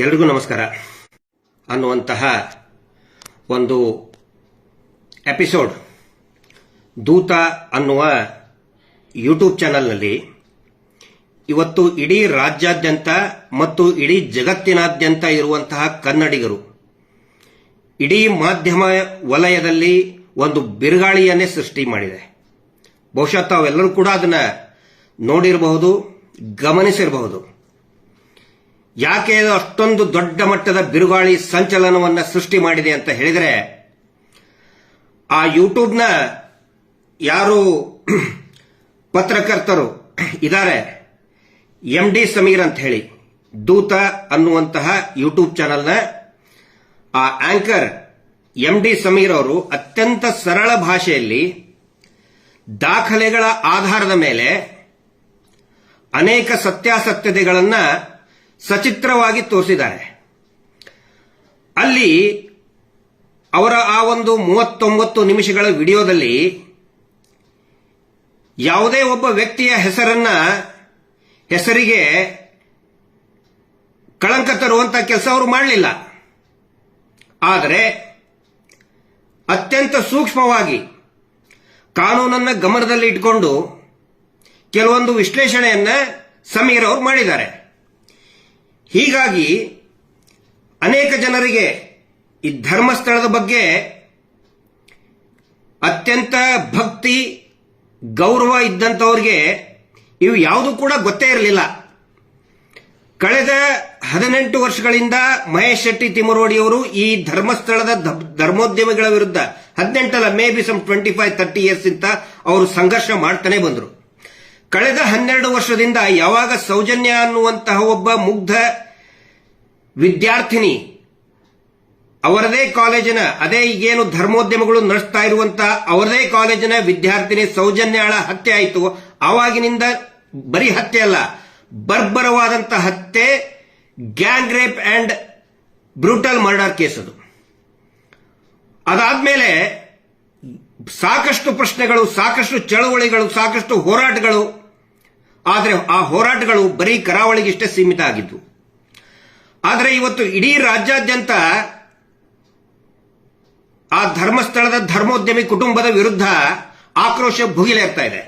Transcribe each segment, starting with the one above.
ಎಲ್ರಿಗೂ ನಮಸ್ಕಾರ ಅನ್ನುವಂತಹ ಒಂದು ಎಪಿಸೋಡ್ ದೂತ ಅನ್ನುವ ಯೂಟ್ಯೂಬ್ ಚಾನೆಲ್ನಲ್ಲಿ ಇವತ್ತು ಇಡೀ ರಾಜ್ಯಾದ್ಯಂತ ಮತ್ತು ಇಡೀ ಜಗತ್ತಿನಾದ್ಯಂತ ಇರುವಂತಹ ಕನ್ನಡಿಗರು ಇಡೀ ಮಾಧ್ಯಮ ವಲಯದಲ್ಲಿ ಒಂದು ಬಿರುಗಾಳಿಯನ್ನೇ ಸೃಷ್ಟಿ ಮಾಡಿದೆ. ಬಹುಶಃ ತಾವೆಲ್ಲರೂ ಕೂಡ ಅದನ್ನ ನೋಡಿರಬಹುದು, ಗಮನಿಸಿರಬಹುದು. ಯಾಕೆ ಅಷ್ಟೊಂದು ದೊಡ್ಡ ಮಟ್ಟದ ಬಿರುಗಾಳಿ ಸಂಚಲನವನ್ನ ಸೃಷ್ಟಿ ಮಾಡಿದೆ ಅಂತ ಹೇಳಿದರೆ, ಆ ಯೂಟ್ಯೂಬ್ನ ಯಾರು ಪತ್ರಕರ್ತರು ಇದ್ದಾರೆ, MD ಸಮೀರ್ ಅಂತ ಹೇಳಿ, ದೂತ ಅನ್ನುವಂತಹ ಯೂಟ್ಯೂಬ್ ಚಾನೆಲ್ನ ಆ ಆಂಕರ್ MD ಸಮೀರ್ ಅವರು ಅತ್ಯಂತ ಸರಳ ಭಾಷೆಯಲ್ಲಿ ದಾಖಲೆಗಳ ಆಧಾರದ ಮೇಲೆ ಅನೇಕ ಸತ್ಯಾಸತ್ಯತೆಗಳನ್ನ ಸಚಿತ್ರವಾಗಿ ತೋರಿಸಿದ್ದಾರೆ. ಅಲ್ಲಿ ಅವರ ಆ ಒಂದು 39 ನಿಮಿಷಗಳ ವಿಡಿಯೋದಲ್ಲಿ ಯಾವುದೇ ಒಬ್ಬ ವ್ಯಕ್ತಿಯ ಹೆಸರಿಗೆ ಕಳಂಕ ತರುವಂತ ಕೆಲಸ ಅವರು ಮಾಡಲಿಲ್ಲ. ಆದರೆ ಅತ್ಯಂತ ಸೂಕ್ಷ್ಮವಾಗಿ ಕಾನೂನನ್ನ ಗಮನದಲ್ಲಿ ಇಟ್ಕೊಂಡು ಕೆಲವೊಂದು ವಿಶ್ಲೇಷಣೆಯನ್ನ ಸಮೀರ್ ಅವರು ಮಾಡಿದ್ದಾರೆ. ಹೀಗಾಗಿ ಅನೇಕ ಜನರಿಗೆ ಈ ಧರ್ಮಸ್ಥಳದ ಬಗ್ಗೆ ಅತ್ಯಂತ ಭಕ್ತಿ ಗೌರವ ಇದ್ದಂಥವ್ರಿಗೆ ಇವು ಯಾವುದು ಕೂಡ ಗೊತ್ತೇ ಇರಲಿಲ್ಲ. ಕಳೆದ 18 ವರ್ಷಗಳಿಂದ ಮಹೇಶ್ ಶೆಟ್ಟಿ ತಿಮರೋಡಿಯವರು ಈ ಧರ್ಮಸ್ಥಳದ ಧರ್ಮೋದ್ಯಮಿಗಳ ವಿರುದ್ಧ 18 ಮೇ ಬಿ 25-30 ಇಯರ್ಸ್ ಇಂತ ಅವರು ಸಂಘರ್ಷ ಮಾಡ್ತಾನೆ ಬಂದರು. ಕಳೆದ 12 ವರ್ಷದಿಂದ ಯಾವಾಗ ಸೌಜನ್ಯ ಅನ್ನುವಂತಹ ಒಬ್ಬ ಮುಗ್ಧ ವಿದ್ಯಾರ್ಥಿನಿ ಅವರದೇ ಕಾಲೇಜಿನ, ಅದೇ ಈಗೇನು ಧರ್ಮೋದ್ಯಮಗಳು ನಡೆಸ್ತಾ ಇರುವಂತಹ ಅವರದೇ ಕಾಲೇಜಿನ ವಿದ್ಯಾರ್ಥಿನಿ ಸೌಜನ್ಯಾಳ ಹತ್ಯೆ ಆಯಿತು. ಆವಾಗಿನಿಂದ ಬರೀ ಹತ್ಯೆ ಅಲ್ಲ, ಬರ್ಬರವಾದಂತಹ ಹತ್ಯೆ, gang rape and brutal murder case ಅದು. ಅದಾದ್ಮೇಲೆ ಸಾಕಷ್ಟು ಪ್ರಶ್ನೆಗಳು, ಸಾಕಷ್ಟು ಚಳವಳಿಗಳು, ಸಾಕಷ್ಟು ಹೋರಾಟಗಳು. ಆದರೆ ಆ ಹೋರಾಟಗಳು ಬರೀ ಕರಾವಳಿಗಿಷ್ಟೇ ಸೀಮಿತ ಆಗಿದ್ವು. ಆದರೆ ಇವತ್ತು ಇಡೀ ರಾಜ್ಯಾದ್ಯಂತ ಆ ಧರ್ಮಸ್ಥಳದ ಧರ್ಮೋದ್ಯಮಿ ಕುಟುಂಬದ ವಿರುದ್ಧ ಆಕ್ರೋಶ ಭುಗಿಲೇರ್ತಾ ಇದೆ.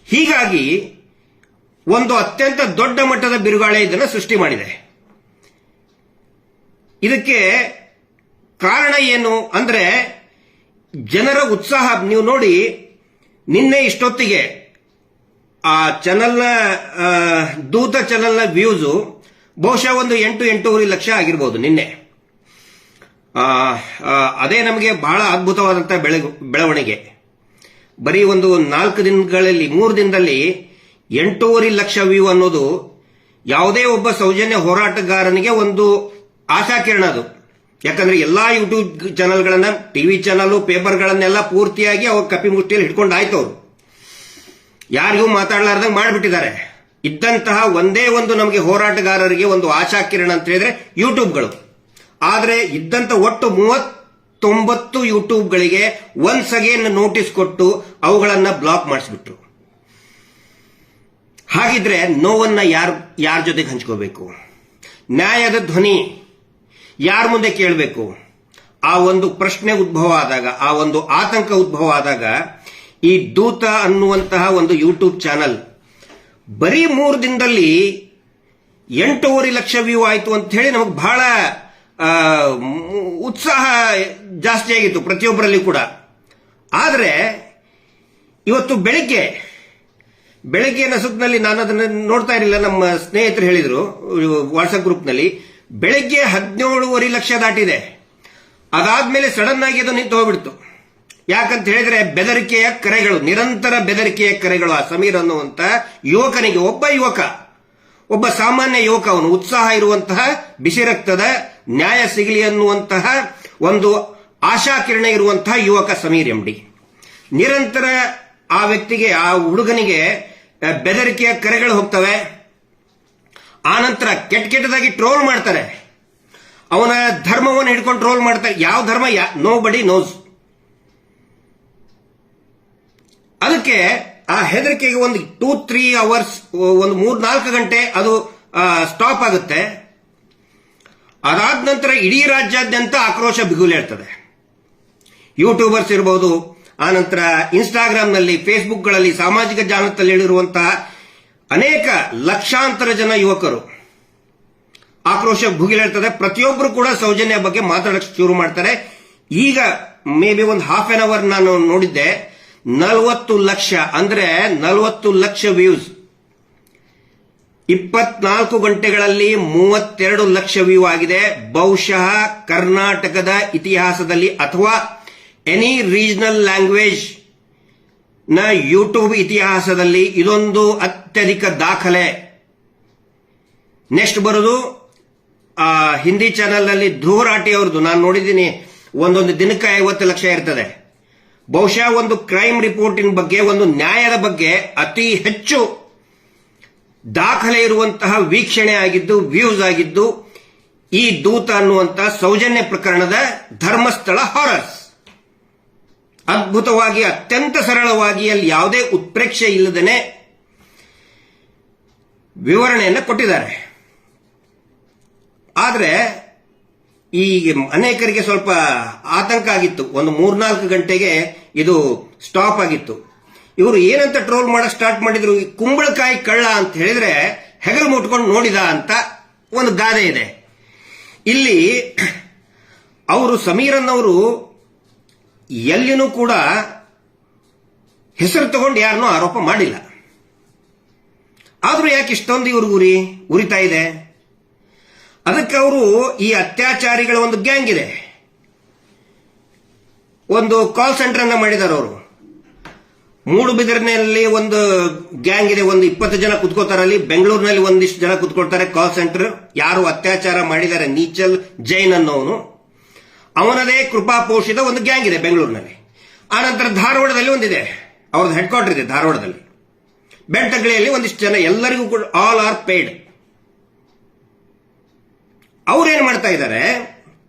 ಹೀಗಾಗಿ ಒಂದು ಅತ್ಯಂತ ದೊಡ್ಡ ಮಟ್ಟದ ಬಿರುಗಾಳಿ ಇದನ್ನು ಸೃಷ್ಟಿ ಮಾಡಿದೆ. ಇದಕ್ಕೆ ಕಾರಣ ಏನು ಅಂದ್ರೆ ಜನರ ಉತ್ಸಾಹ. ನೀವು ನೋಡಿ, ನಿನ್ನೆ ಇಷ್ಟೊತ್ತಿಗೆ ಆ ಚಾನೆಲ್ನ ದೂತ ಚಾನೆಲ್ನ ವ್ಯೂಸು ಬಹುಶಃ ಒಂದು 8-8.5 ಲಕ್ಷ ಆಗಿರ್ಬೋದು ನಿನ್ನೆ. ಅದೇ ನಮಗೆ ಬಹಳ ಅದ್ಭುತವಾದಂತಹ ಬೆಳವಣಿಗೆ. ಬರೀ ಒಂದು 4 ದಿನಗಳಲ್ಲಿ, 3 ದಿನದಲ್ಲಿ 8.5 ಲಕ್ಷ ವ್ಯೂ ಅನ್ನೋದು ಯಾವುದೇ ಒಬ್ಬ ಸೌಜನ್ಯ ಹೋರಾಟಗಾರನಿಗೆ ಒಂದು ಆಶಾಕಿರಣ ಅದು. ಯಾಕಂದ್ರೆ ಎಲ್ಲಾ ಯೂಟ್ಯೂಬ್ ಚಾನೆಲ್ಗಳನ್ನ, ಟಿವಿ ಚಾನಲ್, ಪೇಪರ್ಗಳನ್ನೆಲ್ಲ ಪೂರ್ತಿಯಾಗಿ ಅವ್ರ ಕಪಿ ಮುಷ್ಟಿಯಲ್ಲಿ ಹಿಡ್ಕೊಂಡು ಆಯ್ತು. ಅವರು ಯಾರಿಗೂ ಮಾತಾಡಲಾರ್ದಂಗೆ ಮಾಡಿಬಿಟ್ಟಿದ್ದಾರೆ. ಇದ್ದಂತಹ ಒಂದೇ ಒಂದು ನಮಗೆ ಹೋರಾಟಗಾರರಿಗೆ ಒಂದು ಆಶಾಕಿರಣ ಅಂತ ಹೇಳಿದ್ರೆ ಯೂಟ್ಯೂಬ್ಗಳು. ಆದರೆ ಇದ್ದಂತ ಒಟ್ಟು 39 ಯೂಟ್ಯೂಬ್ಗಳಿಗೆ ಒನ್ಸ್ ಅಗೇನ್ ನೋಟಿಸ್ ಕೊಟ್ಟು ಅವುಗಳನ್ನ ಬ್ಲಾಕ್ ಮಾಡಿಸ್ಬಿಟ್ರು. ಹಾಗಿದ್ರೆ ನೋವನ್ನ ಯಾರ ಜೊತೆಗೆ ಹಂಚ್ಕೋಬೇಕು? ನ್ಯಾಯದ ಧ್ವನಿ ಯಾರ ಮುಂದೆ ಕೇಳಬೇಕು? ಆ ಒಂದು ಪ್ರಶ್ನೆ ಉದ್ಭವ ಆದಾಗ, ಆ ಒಂದು ಆತಂಕ ಉದ್ಭವ ಆದಾಗ ಈ ದೂತ ಅನ್ನುವಂತಹ ಒಂದು ಯೂಟ್ಯೂಬ್ ಚಾನಲ್ ಬರೀ 3 ದಿನದಲ್ಲಿ 8.5 ಲಕ್ಷ ವ್ಯೂ ಆಯಿತು ಅಂತ ಹೇಳಿ ನಮಗೆ ಬಹಳ ಉತ್ಸಾಹ ಜಾಸ್ತಿ ಆಗಿತ್ತು ಪ್ರತಿಯೊಬ್ಬರಲ್ಲಿ ಕೂಡ. ಆದರೆ ಇವತ್ತು ಬೆಳಿಗ್ಗೆ ನಸುಕ್ನಲ್ಲಿ ನಾನು ಅದನ್ನ ನೋಡ್ತಾ ಇರಲಿಲ್ಲ, ನಮ್ಮ ಸ್ನೇಹಿತರು ಹೇಳಿದ್ರು ವಾಟ್ಸ್ಆಪ್ ಗ್ರೂಪ್ನಲ್ಲಿ, ಬೆಳಿಗ್ಗೆ 17.5 ಲಕ್ಷ ದಾಟಿದೆ. ಅದಾದ್ಮೇಲೆ ಸಡನ್ ಆಗಿ ಅದು ನಿಂತು ಹೋಗ್ಬಿಡ್ತು. ಯಾಕಂತ ಹೇಳಿದ್ರೆ ಬೆದರಿಕೆಯ ಕರೆಗಳು, ನಿರಂತರ ಬೆದರಿಕೆಯ ಕರೆಗಳು. ಆ ಸಮೀರ್ ಅನ್ನುವಂತ ಯುವಕನಿಗೆ, ಒಬ್ಬ ಸಾಮಾನ್ಯ ಯುವಕ, ಅವನು ಉತ್ಸಾಹ ಇರುವಂತಹ, ಬಿಸಿ ರಕ್ತದ, ನ್ಯಾಯ ಸಿಗಲಿ ಅನ್ನುವಂತಹ ಒಂದು ಆಶಾಕಿರಣ ಇರುವಂತಹ ಯುವಕ ಸಮೀರ್ MD. ನಿರಂತರ ಆ ವ್ಯಕ್ತಿಗೆ, ಆ ಹುಡುಗನಿಗೆ ಬೆದರಿಕೆಯ ಕರೆಗಳು ಹೋಗ್ತವೆ. ಆನಂತರ ಕೆಟ್ಟದಾಗಿ ಟ್ರೋಲ್ ಮಾಡ್ತಾರೆ. ಅವನ ಧರ್ಮವನ್ನು ಹಿಡ್ಕೊಂಡು ಟ್ರೋಲ್ ಮಾಡ್ತಾರೆ. ಯಾವ ಧರ್ಮ? ನೋ ಬಡಿ ನೋಸ್. ಅದಕ್ಕೆ ಆ ಹೆದರಿಕೆಗೆ ಒಂದು 2-3 ಅವರ್ಸ್, ಒಂದು 3-4 ಗಂಟೆ ಅದು ಸ್ಟಾಪ್ ಆಗುತ್ತೆ. ಅದಾದ ನಂತರ ಇಡೀ ರಾಜ್ಯಾದ್ಯಂತ ಆಕ್ರೋಶ ಬಿಗುಲೇಳ್ತದೆ. ಯೂಟ್ಯೂಬರ್ಸ್ ಇರಬಹುದು, ಆನಂತರ ಇನ್ಸ್ಟಾಗ್ರಾಂನಲ್ಲಿ, ಫೇಸ್ಬುಕ್ಗಳಲ್ಲಿ, ಸಾಮಾಜಿಕ ಜಾಲತಾಣದಲ್ಲಿರುವಂತಹ ಅನೇಕ ಲಕ್ಷಾಂತರ ಜನ ಯುವಕರು ಆಕ್ರೋಶ ಭುಗಿಲೇಳ್ತದೆ. ಪ್ರತಿಯೊಬ್ಬರು ಕೂಡ ಸೌಜನ್ಯ ಬಗ್ಗೆ ಮಾತಾಡಕ್ಕೆ ಶುರು ಮಾಡ್ತಾರೆ. ಈಗ ಮೇ ಬಿ ಒಂದು ಹಾಫ್ ಆನ್ ಅವರ್ ನಾನು ನೋಡಿದ್ದೆ, 40 ಲಕ್ಷ ಅಂದ್ರೆ 40 ಲಕ್ಷ ವ್ಯೂಸ್. 24 ಗಂಟೆಗಳಲ್ಲಿ 32 ಲಕ್ಷ ವ್ಯೂ ಆಗಿದೆ. ಬಹುಶಃ ಕರ್ನಾಟಕದ ಇತಿಹಾಸದಲ್ಲಿ ಅಥವಾ ಎನಿ ರೀಜನಲ್ ಲ್ಯಾಂಗ್ವೇಜ್ ನ ಯೂಟ್ಯೂಬ್ ಇತಿಹಾಸದಲ್ಲಿ ಇದೊಂದು ಅತ್ಯಧಿಕ ದಾಖಲೆ. ನೆಕ್ಸ್ಟ್ ಬರೋದು ಹಿಂದಿ ಚಾನೆಲ್ ನಲ್ಲಿ ಧೂರಾಟಿ ಅವ್ರದ್ದು ನಾನು ನೋಡಿದ್ದೀನಿ, ಒಂದೊಂದು ದಿನಕ್ಕೆ 50 ಲಕ್ಷ ಇರ್ತದೆ. ಬಹುಶಃ ಒಂದು ಕ್ರೈಮ್ ರಿಪೋರ್ಟಿನ ಬಗ್ಗೆ, ಒಂದು ನ್ಯಾಯದ ಬಗ್ಗೆ ಅತಿ ಹೆಚ್ಚು ದಾಖಲೆ ಇರುವಂತಹ ವೀಕ್ಷಣೆ ಆಗಿದ್ದು, ವ್ಯೂಸ್ ಆಗಿದ್ದು ಈ ದೂತ ಅನ್ನುವಂತ ಸೌಜನ್ಯ ಪ್ರಕರಣದ ಧರ್ಮಸ್ಥಳ ಹಾರರ್ಸ್. ಅದ್ಭುತವಾಗಿ, ಅತ್ಯಂತ ಸರಳವಾಗಿ, ಅಲ್ಲಿ ಯಾವುದೇ ಉತ್ಪ್ರೇಕ್ಷೆ ಇಲ್ಲದೇನೆ ವಿವರಣೆಯನ್ನು ಕೊಟ್ಟಿದ್ದಾರೆ. ಆದ್ರೆ ಈ ಅನೇಕರಿಗೆ ಸ್ವಲ್ಪ ಆತಂಕ ಆಗಿತ್ತು. ಒಂದು 3-4 ಗಂಟೆಗೆ ಇದು ಸ್ಟಾಪ್ ಆಗಿತ್ತು. ಇವರು ಏನಂತ ಟ್ರೋಲ್ ಮಾಡಕ್ ಸ್ಟಾರ್ಟ್ ಮಾಡಿದ್ರು, ಈ ಕುಂಬಳಕಾಯಿ ಕಳ್ಳ ಅಂತ ಹೇಳಿದ್ರೆ ಹೆಗಲು ಮುಟ್ಕೊಂಡು ನೋಡಿದ ಅಂತ ಒಂದು ಗಾದೆ ಇದೆ. ಇಲ್ಲಿ ಅವರು ಸಮೀರನ್ ಅವರು ಎಲ್ಲಿನೂ ಕೂಡ ಹೆಸರು ತಗೊಂಡು ಯಾರನ್ನೂ ಆರೋಪ ಮಾಡಿಲ್ಲ. ಆದ್ರೂ ಯಾಕೆ ಇಷ್ಟೊಂದು ಇವ್ರಿಗೆ ಉರಿತಾ ಇದೆ? ಅದಕ್ಕೆ ಅವರು ಈ ಅತ್ಯಾಚಾರಿಗಳ ಒಂದು ಗ್ಯಾಂಗ್ ಇದೆ, ಒಂದು ಕಾಲ್ ಸೆಂಟರ್ ಅನ್ನ ಮಾಡಿದ್ದಾರೆ ಅವರು. ಮೂಡುಬಿದಿರಿನಲ್ಲಿ ಒಂದು ಗ್ಯಾಂಗ್ ಇದೆ, ಒಂದು 20 ಜನ ಕುತ್ಕೋತಾರಲ್ಲಿ. ಬೆಂಗಳೂರಿನಲ್ಲಿ ಒಂದಿಷ್ಟು ಜನ ಕುತ್ಕೊಳ್ತಾರೆ ಕಾಲ್ ಸೆಂಟರ್. ಯಾರು ಅತ್ಯಾಚಾರ ಮಾಡಿದ್ದಾರೆ, ನೀಚಲ್ ಜೈನ್ ಅನ್ನೋನು, ಅವನದೇ ಕೃಪಾಪೋಷಿತ ಒಂದು ಗ್ಯಾಂಗ್ ಇದೆ ಬೆಂಗಳೂರಿನಲ್ಲಿ. ಆನಂತರ ಧಾರವಾಡದಲ್ಲಿ ಒಂದಿದೆ, ಅವ್ರದ್ದು ಹೆಡ್ ಕ್ವಾರ್ಟರ್ ಇದೆ ಧಾರವಾಡದಲ್ಲಿ. ಬೆಳ್ತಂಗಡಿಯಲ್ಲಿ ಒಂದಿಷ್ಟು ಜನ, ಎಲ್ಲರಿಗೂ ಕೂಡ ಆಲ್ ಆರ್ ಪೇಯ್ಡ್. ಅವ್ರೇನ್ ಮಾಡ್ತಾ ಇದ್ದಾರೆ,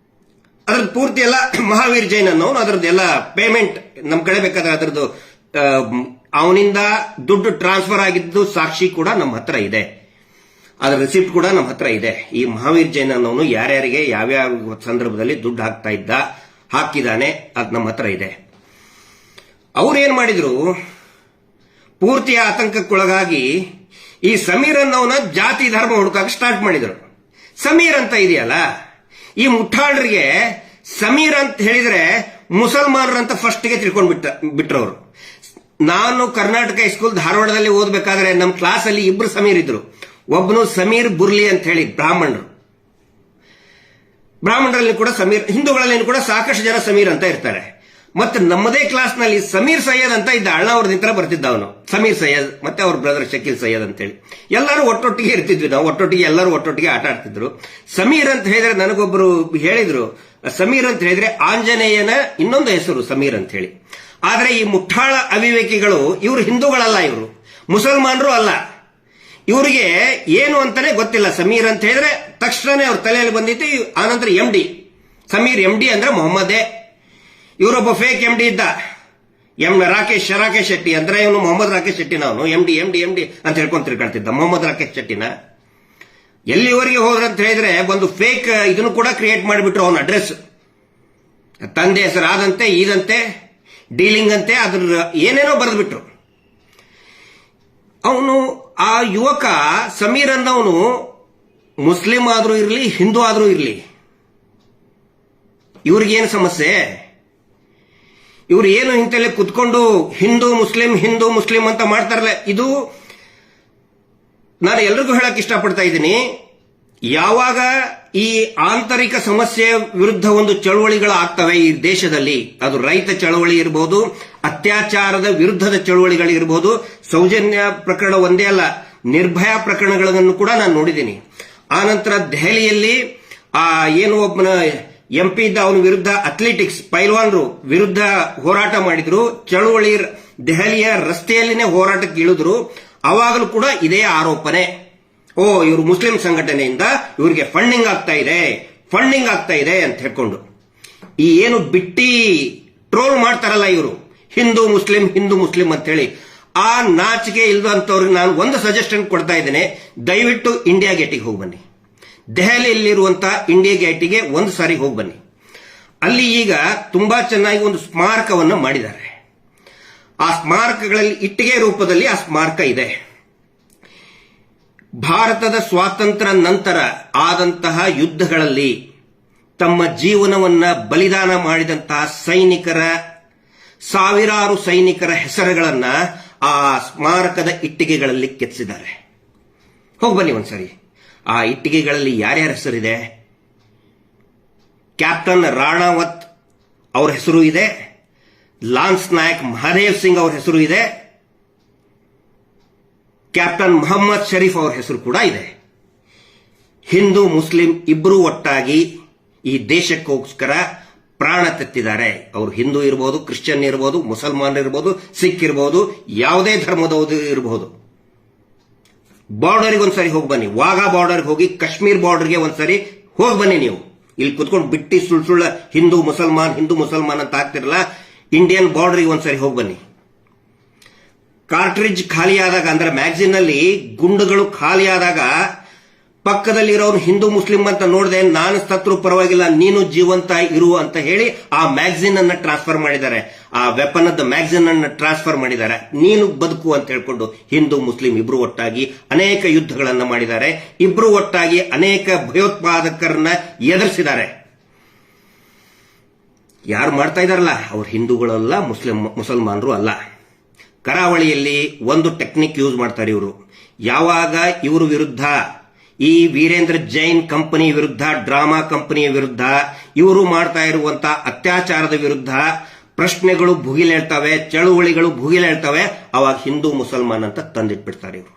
ಅದ್ರದ್ದು ಪೂರ್ತಿ ಎಲ್ಲ ಮಹಾವೀರ್ ಜೈನ್ ಅನ್ನೋನು ಅದರದ್ದೆಲ್ಲ ಪೇಮೆಂಟ್ ನಮ್ ಕಡೆ ಬೇಕಾದ್ರೆ ಅದರದ್ದು ಅವನಿಂದ ದುಡ್ಡು ಟ್ರಾನ್ಸ್ಫರ್ ಆಗಿದ್ದು ಸಾಕ್ಷಿ ಕೂಡ ನಮ್ಮ ಹತ್ರ ಇದೆ, ಅದರ ರಿಸಿಪ್ಟ್ ಕೂಡ ನಮ್ಮ ಹತ್ರ ಇದೆ. ಈ ಮಹಾವೀರ್ ಜೈನ್ ಅನ್ನೋನು ಯಾರ್ಯಾರಿಗೆ ಯಾವ್ಯಾವ ಸಂದರ್ಭದಲ್ಲಿ ದುಡ್ಡು ಹಾಕಿದಾನೆ ಅದು ನಮ್ಮ ಹತ್ರ ಇದೆ. ಅವ್ರೇನ್ ಮಾಡಿದ್ರು, ಪೂರ್ತಿ ಆತಂಕಕ್ಕೊಳಗಾಗಿ ಈ ಸಮೀರ್ ಅನ್ನೋನ ಜಾತಿ ಧರ್ಮ ಹುಡುಕಕ್ಕೆ ಸ್ಟಾರ್ಟ್ ಮಾಡಿದ್ರು. ಸಮೀರ್ ಅಂತ ಇದೆಯಲ್ಲ, ಈ ಮುಠಾಳರಿಗೆ ಸಮೀರ್ ಅಂತ ಹೇಳಿದ್ರೆ ಮುಸಲ್ಮಾನರಂತ ಫಸ್ಟ್ಗೆ ತಿಳ್ಕೊಂಡು ಬಿಟ್ರು ಅವರು. ನಾನು ಕರ್ನಾಟಕ ಹೈಸ್ಕೂಲ್ ಧಾರವಾಡದಲ್ಲಿ ಓದಬೇಕಾದ್ರೆ ನಮ್ಮ ಕ್ಲಾಸ್ ಅಲ್ಲಿ 2 ಸಮೀರ್ ಇದ್ರು. ಒಬ್ಬನು ಸಮೀರ್ ಬುರ್ಲಿ ಅಂತ ಹೇಳಿ ಬ್ರಾಹ್ಮಣರಲ್ಲಿ ಕೂಡ ಸಮೀರ್, ಹಿಂದೂಗಳಲ್ಲಿ ಕೂಡ ಸಾಕಷ್ಟು ಜನ ಸಮೀರ್ ಅಂತ ಇರ್ತಾರೆ. ಮತ್ತೆ ನಮ್ಮದೇ ಕ್ಲಾಸ್ ನಲ್ಲಿ ಸಮೀರ್ ಸೈಯದ್ ಅಂತ ಇದ್ದ, ಅಣ್ಣವ್ರ ನಿಂತರ ಬರ್ತಿದ್ದ ಅವನು. ಸಮೀರ್ ಸೈಯದ್ ಮತ್ತೆ ಅವ್ರ ಬ್ರದರ್ ಶಕೀಲ್ ಸೈಯದ್ ಅಂತ ಹೇಳಿ ಎಲ್ಲರೂ ಒಟ್ಟೊಟ್ಟಿಗೆ ಇರ್ತಿದ್ವಿ ನಾವು. ಎಲ್ಲರೂ ಒಟ್ಟೊಟ್ಟಿಗೆ ಆಟ ಆಡ್ತಿದ್ರು. ಸಮೀರ್ ಅಂತ ಹೇಳಿದ್ರೆ ನನಗೊಬ್ಬರು ಹೇಳಿದ್ರು, ಸಮೀರ್ ಅಂತ ಹೇಳಿದ್ರೆ ಆಂಜನೇಯನ ಇನ್ನೊಂದು ಹೆಸರು ಸಮೀರ್ ಅಂತ ಹೇಳಿ. ಆದ್ರೆ ಈ ಮುಠಾಳ ಅವಿವೇಕಿಗಳು, ಇವರು ಹಿಂದೂಗಳಲ್ಲ, ಇವರು ಮುಸಲ್ಮಾನರು ಅಲ್ಲ, ಇವರಿಗೆ ಏನು ಅಂತಾನೆ ಗೊತ್ತಿಲ್ಲ. ಸಮೀರ್ ಅಂತ ಹೇಳಿದ್ರೆ ತಕ್ಷಣನೇ ಅವ್ರ ತಲೆಯಲ್ಲಿ ಬಂದಿತ್ತು. ಆನಂತರ MD ಸಮೀರ್, MD ಅಂದ್ರೆ ಮೊಹಮ್ಮದೇ. ಇವರೊಬ್ಬ ಫೇಕ್ MD ಇದ್ದ, ರಾಕೇಶ್ ಶೆಟ್ಟಿ ಅಂದ್ರೆ ಇವನು ಮೊಹಮ್ಮದ್ ರಾಕೇಶ್ ಶೆಟ್ಟಿನ. ಅವನು MD ಅಂತ ಹೇಳ್ಕೊಂಡು ತಿರ್ಕೊಳ್ತಿದ್ದ, ಮೊಹಮ್ಮದ್ ರಾಕೇಶ್ ಶೆಟ್ಟಿನ. ಎಲ್ಲಿವರೆಗೆ ಹೋದ್ರಂತ ಹೇಳಿದ್ರೆ ಒಂದು ಫೇಕ್ ಇದನ್ನು ಕೂಡ ಕ್ರಿಯೇಟ್ ಮಾಡಿಬಿಟ್ರು. ಅವನ ಅಡ್ರೆಸ್, ತಂದೆ ಹೆಸರಾದಂತೆ, ಇದಂತೆ, ಡೀಲಿಂಗ್ ಅಂತೆ, ಅದ್ರ ಏನೇನೋ ಬರೆದ್ಬಿಟ್ರು. ಅವನು ಆ ಯುವಕ ಸಮೀರ್ ಅನ್ನವನು ಮುಸ್ಲಿಂ ಆದ್ರೂ ಇರಲಿ, ಹಿಂದೂ ಆದ್ರೂ ಇರಲಿ, ಇವ್ರಿಗೇನು ಸಮಸ್ಯೆ? ಇವ್ರು ಏನು ಇಂತಲ್ಲಿ ಕುತ್ಕೊಂಡು ಹಿಂದೂ ಮುಸ್ಲಿಂ ಅಂತ ಮಾಡ್ತಾರಲ್ಲ, ಇದು ನಾನು ಎಲ್ರಿಗೂ ಹೇಳಕ್ ಇಷ್ಟಪಡ್ತಾ ಇದ್ದೀನಿ. ಯಾವಾಗ ಈ ಆಂತರಿಕ ಸಮಸ್ಯೆಯ ವಿರುದ್ಧ ಒಂದು ಚಳವಳಿಗಳು ಆಗ್ತವೆ ಈ ದೇಶದಲ್ಲಿ, ಅದು ರೈತ ಚಳವಳಿ ಇರಬಹುದು, ಅತ್ಯಾಚಾರದ ವಿರುದ್ಧದ ಚಳವಳಿಗಳು ಇರಬಹುದು. ಸೌಜನ್ಯ ಪ್ರಕರಣ ಒಂದೇ ಅಲ್ಲ, ನಿರ್ಭಯ ಪ್ರಕರಣಗಳನ್ನು ಕೂಡ ನಾನು ನೋಡಿದ್ದೀನಿ. ಆನಂತರ ದೆಹಲಿಯಲ್ಲಿ ಏನು ಒಬ್ಬನ MP ಇದ್ದ, ಅವನ ವಿರುದ್ಧ ಅಥ್ಲೆಟಿಕ್ಸ್ ಪೈಲ್ವಾನ್ರು ವಿರುದ್ಧ ಹೋರಾಟ ಮಾಡಿದ್ರು. ಚಳವಳಿ ದೆಹಲಿಯ ರಸ್ತೆಯಲ್ಲಿನೇ ಹೋರಾಟಕ್ಕೆ ಇಳಿದ್ರು. ಅವಾಗಲೂ ಕೂಡ ಇದೇ ಆರೋಪನೆ, ಇವರು ಮುಸ್ಲಿಂ ಸಂಘಟನೆಯಿಂದ ಇವರಿಗೆ ಫಂಡಿಂಗ್ ಆಗ್ತಾ ಇದೆ ಅಂತ ಹೇಳ್ಕೊಂಡು. ಈ ಏನು ಬಿಟ್ಟಿ ಟ್ರೋಲ್ ಮಾಡ್ತಾರಲ್ಲ ಇವರು, ಹಿಂದೂ ಮುಸ್ಲಿಂ ಅಂತ ಹೇಳಿ, ಆ ನಾಚಿಕೆ ಇಲ್ದಂತವ್ರಿಗೆ ನಾನು ಒಂದು ಸಜೆಷನ್ ಕೊಡ್ತಾ ಇದ್ದೇನೆ. ದಯವಿಟ್ಟು ಇಂಡಿಯಾ ಗೇಟಿಗೆ ಹೋಗಿ ಬನ್ನಿ. ದೆಹಲಿಯಲ್ಲಿರುವಂತಹ ಇಂಡಿಯಾ ಗೇಟಿಗೆ ಒಂದು ಸಾರಿ ಹೋಗಿ ಬನ್ನಿ. ಅಲ್ಲಿ ಈಗ ತುಂಬಾ ಚೆನ್ನಾಗಿ ಒಂದು ಸ್ಮಾರಕವನ್ನು ಮಾಡಿದ್ದಾರೆ. ಆ ಸ್ಮಾರಕಗಳಲ್ಲಿ ಇಟ್ಟಿಗೆ ರೂಪದಲ್ಲಿ ಆ ಸ್ಮಾರಕ ಇದೆ. ಭಾರತದ ಸ್ವಾತಂತ್ರ್ಯ ನಂತರ ಆದಂತಹ ಯುದ್ಧಗಳಲ್ಲಿ ತಮ್ಮ ಜೀವನವನ್ನ ಬಲಿದಾನ ಮಾಡಿದಂತಹ ಸಾವಿರಾರು ಸೈನಿಕರ ಹೆಸರುಗಳನ್ನ ಆ ಸ್ಮಾರಕದ ಇಟ್ಟಿಗೆಗಳಲ್ಲಿ ಕೆತ್ತಿಸಿದ್ದಾರೆ. ಹೋಗಿ ಬನ್ನಿ ಒಂದ್ಸರಿ. ಆ ಇಟ್ಟಿಗೆಗಳಲ್ಲಿ ಯಾರ್ಯಾರ ಹೆಸರಿದೆ? ಕ್ಯಾಪ್ಟನ್ ರಾಣಾವತ್ ಅವರ ಹೆಸರು ಇದೆ, ಲಾನ್ಸ್ ನಾಯಕ್ ಮಹಾದೇವ್ ಸಿಂಗ್ ಅವರ ಹೆಸರು ಇದೆ, ಕ್ಯಾಪ್ಟನ್ ಮೊಹಮ್ಮದ್ ಶರೀಫ್ ಅವರ ಹೆಸರು ಕೂಡ ಇದೆ. ಹಿಂದೂ ಮುಸ್ಲಿಂ ಇಬ್ಬರೂ ಒಟ್ಟಾಗಿ ಈ ದೇಶಕ್ಕೋಸ್ಕರ ಪ್ರಾಣ ತೆತ್ತಿದ್ದಾರೆ. ಅವರು ಹಿಂದೂ ಇರಬಹುದು, ಕ್ರಿಶ್ಚಿಯನ್ ಇರಬಹುದು, ಮುಸಲ್ಮಾನ್ ಇರಬಹುದು, ಸಿಖ್ ಇರಬಹುದು, ಯಾವುದೇ ಧರ್ಮದವರು ಇರಬಹುದು. ಬಾರ್ಡರ್ಗೆ ಒಂದ್ಸರಿ ಹೋಗಿ ಬನ್ನಿ. ವಾಘಾ ಬಾರ್ಡರ್ಗೆ ಹೋಗಿ, ಕಾಶ್ಮೀರ್ ಬಾರ್ಡರ್ಗೆ ಒಂದ್ಸರಿ ಹೋಗಿ ಬನ್ನಿ. ನೀವು ಇಲ್ಲಿ ಕುತ್ಕೊಂಡು ಬಿಟ್ಟಿ ಸುಳ್ಳ ಹಿಂದೂ ಮುಸಲ್ಮಾನ್ ಅಂತ ಆಗ್ತಿರಲ್ಲ, ಇಂಡಿಯನ್ ಬಾರ್ಡರ್ಗೆ ಒಂದ್ಸರಿ ಹೋಗಿ ಬನ್ನಿ. ಕಾರ್ಟ್ರಿಡ್ಜ್ ಖಾಲಿ ಆದಾಗ, ಅಂದ್ರೆ ಮ್ಯಾಗಝಿನ್ ನಲ್ಲಿ ಗುಂಡುಗಳು ಖಾಲಿ ಆದಾಗ ಪಕ್ಕದಲ್ಲಿರೋರು ಹಿಂದೂ ಮುಸ್ಲಿಂ ಅಂತ ನೋಡದೆ, ನಾನು ಸತ್ರು ಪರವಾಗಿಲ್ಲ, ನೀನು ಜೀವಂತ ಇರು ಅಂತ ಹೇಳಿ ಆ ಮ್ಯಾಗಝಿನ್ ಅನ್ನ ಟ್ರಾನ್ಸ್ಫರ್ ಮಾಡಿದ್ದಾರೆ. ಆ ವೆಪನ್ ಮ್ಯಾಗಝಿನ್ ಅನ್ನ ಟ್ರಾನ್ಸ್ಫರ್ ಮಾಡಿದ್ದಾರೆ. ನೀನು ಬದುಕು ಅಂತ ಹೇಳ್ಕೊಂಡು ಹಿಂದೂ ಮುಸ್ಲಿಂ ಇಬ್ರು ಒಟ್ಟಾಗಿ ಅನೇಕ ಯುದ್ಧಗಳನ್ನ ಮಾಡಿದ್ದಾರೆ. ಇಬ್ರು ಒಟ್ಟಾಗಿ ಅನೇಕ ಭಯೋತ್ಪಾದಕರನ್ನ ಎದುರಿಸಿದ್ದಾರೆ. ಯಾರು ಮಾಡ್ತಾ ಇದಾರಲ್ಲ ಅವ್ರು ಹಿಂದೂಗಳಲ್ಲ, ಮುಸಲ್ಮಾನರು ಅಲ್ಲ. ಕರಾವಳಿಯಲ್ಲಿ ಒಂದು ಟೆಕ್ನಿಕ್ ಯೂಸ್ ಮಾಡ್ತಾರೆ ಇವರು. ಯಾವಾಗ ಇವರು ವಿರುದ್ಧ, ಈ ವೀರೇಂದ್ರ ಜೈನ್ ಕಂಪನಿ ವಿರುದ್ಧ, ಡ್ರಾಮಾ ಕಂಪನಿಯ ವಿರುದ್ಧ, ಇವರು ಮಾಡ್ತಾ ಇರುವಂತಹ ಅತ್ಯಾಚಾರದ ವಿರುದ್ಧ ಪ್ರಶ್ನೆಗಳು ಭುಗಿಲೇಳ್ತವೆ, ಚಳುವಳಿಗಳು ಭುಗಿಲೇಳ್ತವೆ, ಅವಾಗ ಹಿಂದೂ ಮುಸಲ್ಮಾನ್ ಅಂತ ತಂದಿಟ್ಬಿಡ್ತಾರೆ ಇವರು.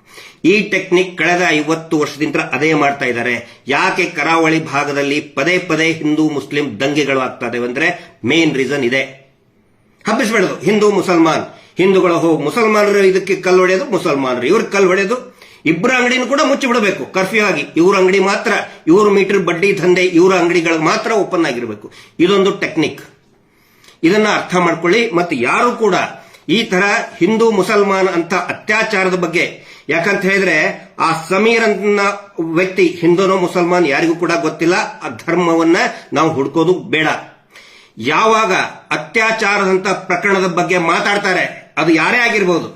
ಈ ಟೆಕ್ನಿಕ್ ಕಳೆದ 50 ವರ್ಷದಿಂದ ಅದೇ ಮಾಡ್ತಾ ಇದ್ದಾರೆ. ಯಾಕೆ ಕರಾವಳಿ ಭಾಗದಲ್ಲಿ ಪದೇ ಪದೇ ಹಿಂದೂ ಮುಸ್ಲಿಂ ದಂಗೆಗಳು ಆಗ್ತಾ ಇದಾವೆ ಅಂದ್ರೆ ಮೇನ್ ರೀಸನ್ ಇದೆ. ಹಬ್ಬಿಸ್ಬಿಡೋದು ಹಿಂದೂ ಮುಸಲ್ಮಾನ್, ಹಿಂದೂಗಳು ಹೋಗಿ ಮುಸಲ್ಮಾನರು ಇದಕ್ಕೆ ಕಲ್ಲು ಹೊಡೆಯೋದು, ಮುಸಲ್ಮಾನರು ಇವ್ರಿಗೆ ಕಲ್ಲು ಹೊಡೆಯೋದು. ಇಬ್ಬರ ಅಂಗಡಿನೂ ಕೂಡ ಮುಚ್ಚಿ ಬಿಡಬೇಕು ಕರ್ಫ್ಯೂ ಆಗಿ. ಇವ್ರ ಅಂಗಡಿ ಮಾತ್ರ, ಇವ್ರ ಮೀಟರ್ ಬಡ್ಡಿ ದಂಧೆ ಇವ್ರ ಅಂಗಡಿಗಳು ಮಾತ್ರ ಓಪನ್ ಆಗಿರಬೇಕು. ಇದೊಂದು ಟೆಕ್ನಿಕ್. ಇದನ್ನ ಅರ್ಥ ಮಾಡ್ಕೊಳ್ಳಿ. ಮತ್ತೆ ಯಾರು ಕೂಡ ಈ ತರ ಹಿಂದೂ ಮುಸಲ್ಮಾನ್ ಅಂತ ಅತ್ಯಾಚಾರದ ಬಗ್ಗೆ, ಯಾಕಂತ ಹೇಳಿದ್ರೆ ಆ ಸಮೀರ್ ಅನ್ನ ವ್ಯಕ್ತಿ ಹಿಂದೂನೋ ಮುಸಲ್ಮಾನ್ ಯಾರಿಗೂ ಕೂಡ ಗೊತ್ತಿಲ್ಲ. ಆ ಧರ್ಮವನ್ನ ನಾವು ಹುಡ್ಕೋದು ಬೇಡ. ಯಾವಾಗ ಅತ್ಯಾಚಾರದಂತ ಪ್ರಕರಣದ ಬಗ್ಗೆ ಮಾತಾಡ್ತಾರೆ, ಅದು ಯಾರೇ ಆಗಿರ್ಬೋದು,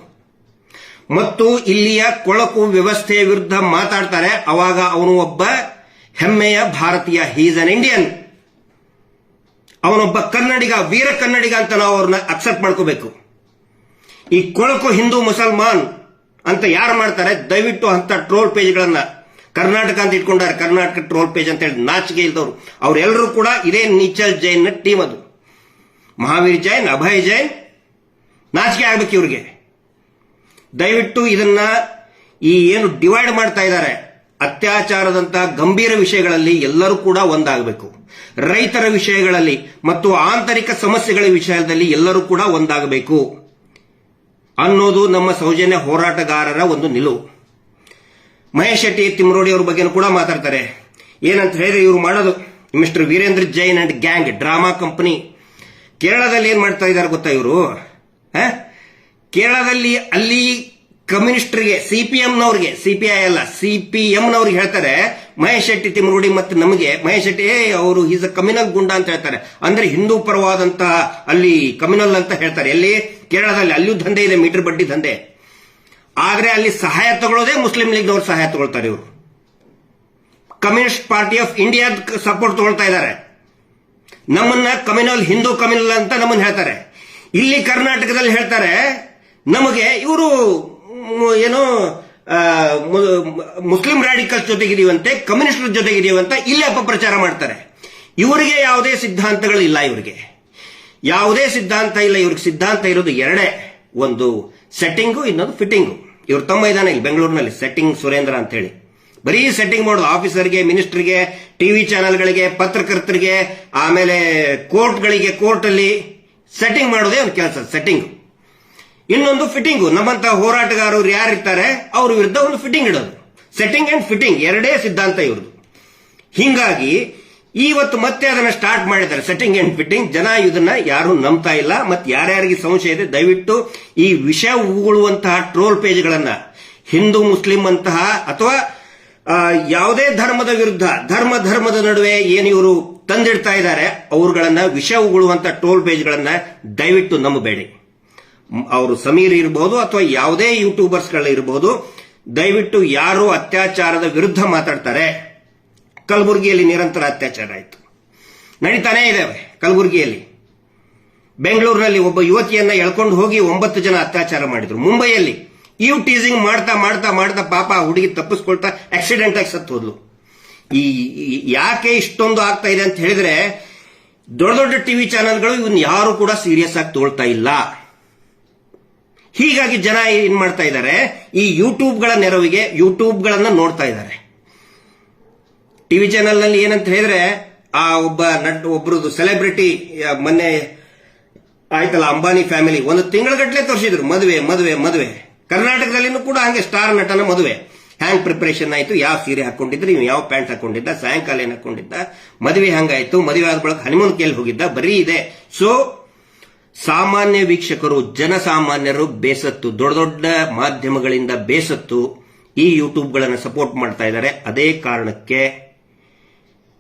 ಮತ್ತು ಇಲ್ಲಿಯ ಕೊಳಕು ವ್ಯವಸ್ಥೆಯ ವಿರುದ್ಧ ಮಾತಾಡ್ತಾರೆ, ಅವಾಗ ಅವನು ಒಬ್ಬ ಹೆಮ್ಮೆಯ ಭಾರತೀಯ, ಹೀಸ್ ಅನ್ ಇಂಡಿಯನ್, ಅವನೊಬ್ಬ ಕನ್ನಡಿಗ, ವೀರ ಕನ್ನಡಿಗ ಅಂತ ನಾವು ಅವ್ರನ್ನ ಅಕ್ಸೆಪ್ಟ್ ಮಾಡ್ಕೋಬೇಕು. ಈ ಕೊಳಕು ಹಿಂದೂ ಮುಸಲ್ಮಾನ್ ಅಂತ ಯಾರು ಮಾಡ್ತಾರೆ, ದಯವಿಟ್ಟು ಅಂತ ಟ್ರೋಲ್ ಪೇಜ್ಗಳನ್ನ ಕರ್ನಾಟಕ ಅಂತ ಇಟ್ಕೊಂಡಾರೆ, ಕರ್ನಾಟಕ ಟ್ರೋಲ್ ಪೇಜ್ ಅಂತ ಹೇಳಿ ನಾಚಿಕೆ ಇಲ್ದವರು ಅವರೆಲ್ಲರೂ ಕೂಡ ಇದೇ ನಿಚಲ್ ಜೈನ್ ನ ಟೀಮ್. ಅದು ಮಹಾವೀರ್ ಜೈನ್, ಅಭಯ್ ಜೈನ್, ನಾಚಿಕೆ ಆಗ್ಬೇಕು ಇವ್ರಿಗೆ. ದಯವಿಟ್ಟು ಇದನ್ನ ಈ ಏನು ಡಿವೈಡ್ ಮಾಡ್ತಾ ಇದ್ದಾರೆ, ಅತ್ಯಾಚಾರದಂತಹ ಗಂಭೀರ ವಿಷಯಗಳಲ್ಲಿ ಎಲ್ಲರೂ ಕೂಡ ಒಂದಾಗಬೇಕು. ರೈತರ ವಿಷಯಗಳಲ್ಲಿ ಮತ್ತು ಆಂತರಿಕ ಸಮಸ್ಯೆಗಳ ವಿಷಯದಲ್ಲಿ ಎಲ್ಲರೂ ಕೂಡ ಒಂದಾಗಬೇಕು ಅನ್ನೋದು ನಮ್ಮ ಸೌಜನ್ಯ ಹೋರಾಟಗಾರರ ಒಂದು ನಿಲುವು. ಮಹೇಶ್ ಶೆಟ್ಟಿ ತಿಮ್ರೋಡಿ ಅವ್ರ ಬಗ್ಗೆ ಕೂಡ ಮಾತಾಡ್ತಾರೆ. ಏನಂತ ಹೇಳಿದ್ರೆ ಇವರು ಮಾಡೋದು mister Virendra Jain and gang drama company. ಕೇರಳದಲ್ಲಿ ಏನ್ ಮಾಡ್ತಾ ಇದ್ದಾರೆ ಗೊತ್ತಾ ಇವರು? ಕೇರಳದಲ್ಲಿ ಅಲ್ಲಿ ಕಮ್ಯುನಿಸ್ಟರಿಗೆ, ಸಿಪಿಎಂನವ್ರಿಗೆ, ಸಿಪಿಐ ಅಲ್ಲ ಸಿಪಿಎಂನವ್ರಿಗೆ ಹೇಳ್ತಾರೆ ಮಹೇಶ್ ಶೆಟ್ಟಿ ತಿಮ್ರೋಡಿ ಮತ್ತು ನಮಗೆ ಮಹೇಶ್ ಶೆಟ್ಟಿ ಅವರು ಈಸ್ ಅ ಕಮ್ಯುನಲ್ ಗುಂಡ ಅಂತ ಹೇಳ್ತಾರೆ. ಅಂದ್ರೆ ಹಿಂದೂ ಪರವಾದಂತಹ ಅಲ್ಲಿ ಕಮ್ಯುನಲ್ ಅಂತ ಹೇಳ್ತಾರೆ. ಎಲ್ಲಿ? ಕೇರಳದಲ್ಲಿ. ಅಲ್ಲಿಯೂ ದಂಧೆ ಇದೆ, ಮೀಟರ್ ಬಡ್ಡಿ ದಂಧೆ. ಆದ್ರೆ ಅಲ್ಲಿ ಸಹಾಯ ತಗೊಳ್ಳೋದೇ ಮುಸ್ಲಿಂ ಲೀಗ್ನವರು ಸಹಾಯ ತಗೊಳ್ತಾರೆ. ಇವರು communist party of India support ತಗೊಳ್ತಾ ಇದ್ದಾರೆ. ನಮ್ಮನ್ನ ಕಮ್ಯುನಲ್, ಹಿಂದೂ ಕಮ್ಯುನಲ್ ಅಂತ ನಮ್ಮನ್ನ ಹೇಳ್ತಾರೆ. ಇಲ್ಲಿ ಕರ್ನಾಟಕದಲ್ಲಿ ಹೇಳ್ತಾರೆ ನಮಗೆ ಇವರು ಏನೋ ಮುಸ್ಲಿಂ ರಾಡಿಕಲ್ಸ್ ಜೊತೆಗಿದೀವಂತೆ, ಕಮ್ಯುನಿಸ್ಟರ ಜೊತೆಗಿದೀವಂತ ಇಲ್ಲಿ ಅಪಪ್ರಚಾರ ಮಾಡ್ತಾರೆ. ಇವರಿಗೆ ಯಾವುದೇ ಸಿದ್ಧಾಂತಗಳಿಲ್ಲ. ಇವರಿಗೆ ಯಾವುದೇ ಸಿದ್ಧಾಂತ ಇಲ್ಲ. ಇವ್ರಿಗೆ ಸಿದ್ಧಾಂತ ಇರೋದು ಎರಡೇ, ಒಂದು ಸೆಟ್ಟಿಂಗು, ಇನ್ನೊಂದು ಫಿಟ್ಟಿಂಗು. ಇವ್ರ ತಮ್ಮ ಇದ್ದಾನೆ ಇಲ್ಲಿ ಬೆಂಗಳೂರಿನಲ್ಲಿ, ಸೆಟ್ಟಿಂಗ್ ಸುರೇಂದ್ರ ಅಂತ ಹೇಳಿ. ಬರೀ ಸೆಟ್ಟಿಂಗ್ ಮಾಡೋದು. ಆಫೀಸರ್ಗೆ, ಮಿನಿಸ್ಟರ್ಗೆ, ಟಿವಿ ಚಾನೆಲ್ಗಳಿಗೆ, ಪತ್ರಕರ್ತರಿಗೆ, ಆಮೇಲೆ ಕೋರ್ಟ್ಗಳಿಗೆ, ಕೋರ್ಟ್ ಅಲ್ಲಿ ಸೆಟ್ಟಿಂಗ್ ಮಾಡೋದೇ ಒಂದು ಕೆಲಸ, ಸೆಟ್ಟಿಂಗ್. ಇನ್ನೊಂದು ಫಿಟ್ಟಿಂಗು. ನಮ್ಮಂತ ಹೋರಾಟಗಾರರು ಯಾರಿರ್ತಾರೆ ಅವ್ರ ವಿರುದ್ಧ ಒಂದು ಫಿಟ್ಟಿಂಗ್ ಇಡೋದು. ಸೆಟ್ಟಿಂಗ್ ಅಂಡ್ ಫಿಟ್ಟಿಂಗ್ ಎರಡೇ ಸಿದ್ಧಾಂತ ಇವ್ರದ್ದು. ಹಿಂಗಾಗಿ ಇವತ್ತು ಮತ್ತೆ ಅದನ್ನ ಸ್ಟಾರ್ಟ್ ಮಾಡಿದ್ದಾರೆ, ಸೆಟ್ಟಿಂಗ್ ಅಂಡ್ ಫಿಟ್ಟಿಂಗ್. ಜನ ಇದನ್ನ ಯಾರು ನಂಬ್ತಾ ಇಲ್ಲ. ಮತ್ತೆ ಯಾರ್ಯಾರಿಗೆ ಸಂಶಯ ಇದೆ ದಯವಿಟ್ಟು ಈ ವಿಷಯ ಉಗುಳುವಂತಹ ಟ್ರೋಲ್ ಪೇಜ್ಗಳನ್ನ, ಹಿಂದೂ ಮುಸ್ಲಿಂ ಅಂತಹ ಅಥವಾ ಯಾವುದೇ ಧರ್ಮದ ವಿರುದ್ಧ ಧರ್ಮದ ನಡುವೆ ಏನು ಇವರು ತಂದಿಡ್ತಾ ಇದ್ದಾರೆ ಅವರುಗಳನ್ನ ವಿಷ ಉಗುಳುವಂತ ಟೋಲ್ ಪೇಜ್ಗಳನ್ನ ದಯವಿಟ್ಟು ನಂಬಬೇಡಿ. ಅವರು ಸಮೀರ್ ಇರಬಹುದು ಅಥವಾ ಯಾವುದೇ ಯೂಟ್ಯೂಬರ್ಸ್ಗಳ ಇರಬಹುದು, ದಯವಿಟ್ಟು ಯಾರು ಅತ್ಯಾಚಾರದ ವಿರುದ್ಧ ಮಾತಾಡ್ತಾರೆ. ಕಲಬುರಗಿಯಲ್ಲಿ ನಿರಂತರ ಅತ್ಯಾಚಾರ ಆಯಿತು, ನಡೀತಾನೇ ಇದಾವೆ. ಕಲಬುರಗಿಯಲ್ಲಿ, ಬೆಂಗಳೂರಿನಲ್ಲಿ ಒಬ್ಬ ಯುವತಿಯನ್ನ ಎಳ್ಕೊಂಡು ಹೋಗಿ 9 ಜನ ಅತ್ಯಾಚಾರ ಮಾಡಿದ್ರು. ಮುಂಬೈಯಲ್ಲಿ ಇವ್ ಟೀಸಿಂಗ್ ಮಾಡ್ತಾ ಪಾಪ ಹುಡುಗಿ ತಪ್ಪಿಸ್ಕೊಳ್ತಾ ಆಕ್ಸಿಡೆಂಟ್ ಆಗಿ ಸತ್ತು ಹೋದ್ಲು. ಈ ಯಾಕೆ ಇಷ್ಟೊಂದು ಆಗ್ತಾ ಇದೆ ಅಂತ ಹೇಳಿದ್ರೆ, ದೊಡ್ಡ ಟಿವಿ ಚಾನೆಲ್ಗಳು ಇವನ್ ಯಾರು ಕೂಡ ಸೀರಿಯಸ್ ಆಗಿ ತಗೊಳ್ತಾ ಇಲ್ಲ. ಹೀಗಾಗಿ ಜನ ಏನ್ ಮಾಡ್ತಾ ಇದ್ದಾರೆ, ಈ ಯೂಟ್ಯೂಬ್ಗಳ ನೆರವಿಗೆ ಯೂಟ್ಯೂಬ್ಗಳನ್ನ ನೋಡ್ತಾ ಇದ್ದಾರೆ. ಟಿವಿ ಚಾನೆಲ್ ನಲ್ಲಿ ಏನಂತ ಹೇಳಿದ್ರೆ, ಆ ಒಬ್ಬರದು ಸೆಲೆಬ್ರಿಟಿ ಮೊನ್ನೆ ಆಯ್ತಲ್ಲ, ಅಂಬಾನಿ ಫ್ಯಾಮಿಲಿ 1 ತಿಂಗಳಗಟ್ಟಲೆ ತೋರಿಸಿದ್ರು ಮದುವೆ. ಕರ್ನಾಟಕದಲ್ಲಿನೂ ಕೂಡ ಹಂಗೆ ಸ್ಟಾರ್ ನಟನ ಮದುವೆ ಹ್ಯಾಂಗ್ ಪ್ರಿಪರೇಷನ್ ಆಯ್ತು, ಯಾವ ಸೀರೆ ಹಾಕೊಂಡಿದ್ರೆ, ಇವ್ ಯಾವ ಪ್ಯಾಂಟ್ ಹಾಕೊಂಡಿದ್ದ, ಸಾಯಂಕಾಲ ಏನ್ ಹಾಕೊಂಡಿದ್ದ, ಮದುವೆ ಹಂಗಾಯ್ತು, ಮದುವೆ ಆದ ಬಳಿಕ ಹನಿಮೂನ್ ಕೇಳಿ ಹೋಗಿದ್ದ, ಬರೀ ಇದೆ. ಸೊ ಸಾಮಾನ್ಯ ವೀಕ್ಷಕರು, ಜನಸಾಮಾನ್ಯರು ಬೇಸತ್ತು, ದೊಡ್ಡ ಮಾಧ್ಯಮಗಳಿಂದ ಬೇಸತ್ತು ಈ ಯೂಟ್ಯೂಬ್ಗಳನ್ನು ಸಪೋರ್ಟ್ ಮಾಡ್ತಾ ಇದ್ದಾರೆ. ಅದೇ ಕಾರಣಕ್ಕೆ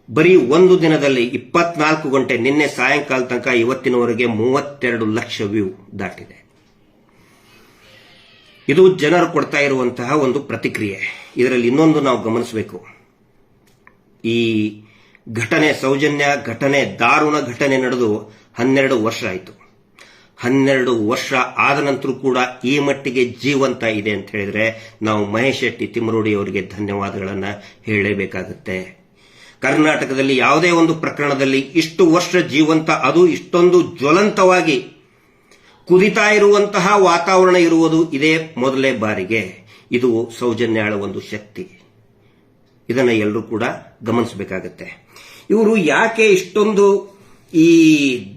ಬರೀ ಒಂದು ದಿನದಲ್ಲಿ 24 ಗಂಟೆ, ನಿನ್ನೆ ಸಾಯಂಕಾಲ ತನಕ ಇವತ್ತಿನವರೆಗೆ 32 ಲಕ್ಷ ವ್ಯೂ ದಾಟಿದೆ. ಇದು ಜನರು ಕೊಡ್ತಾ ಇರುವಂತಹ ಒಂದು ಪ್ರತಿಕ್ರಿಯೆ. ಇದರಲ್ಲಿ ಇನ್ನೊಂದು ನಾವು ಗಮನಿಸಬೇಕು, ಈ ಘಟನೆ, ಸೌಜನ್ಯ ಘಟನೆ, ದಾರುಣ ಘಟನೆ ನಡೆದು 12 ವರ್ಷ ಆಯಿತು. 12 ವರ್ಷ ಆದ ನಂತರ ಕೂಡ ಈ ಮಟ್ಟಿಗೆ ಜೀವಂತ ಇದೆ ಅಂತ ಹೇಳಿದ್ರೆ ನಾವು ಮಹೇಶ್ ಶೆಟ್ಟಿ ತಿಮ್ಮರೋಡಿ ಅವರಿಗೆ ಧನ್ಯವಾದಗಳನ್ನ ಹೇಳಲೇಬೇಕಾಗುತ್ತೆ. ಕರ್ನಾಟಕದಲ್ಲಿ ಯಾವುದೇ ಒಂದು ಪ್ರಕರಣದಲ್ಲಿ ಇಷ್ಟು ವರ್ಷ ಜೀವಂತ, ಅದು ಇಷ್ಟೊಂದು ಜ್ವಲಂತವಾಗಿ ಕುದಿತಾ ಇರುವಂತಹ ವಾತಾವರಣ ಇರುವುದು ಇದೇ ಮೊದಲೇ ಬಾರಿಗೆ. ಇದು ಸೌಜನ್ಯಾಳ ಒಂದು ಶಕ್ತಿ. ಇದನ್ನ ಎಲ್ಲರೂ ಕೂಡ ಗಮನಿಸಬೇಕಾಗತ್ತೆ. ಇವರು ಯಾಕೆ ಇಷ್ಟೊಂದು ಈ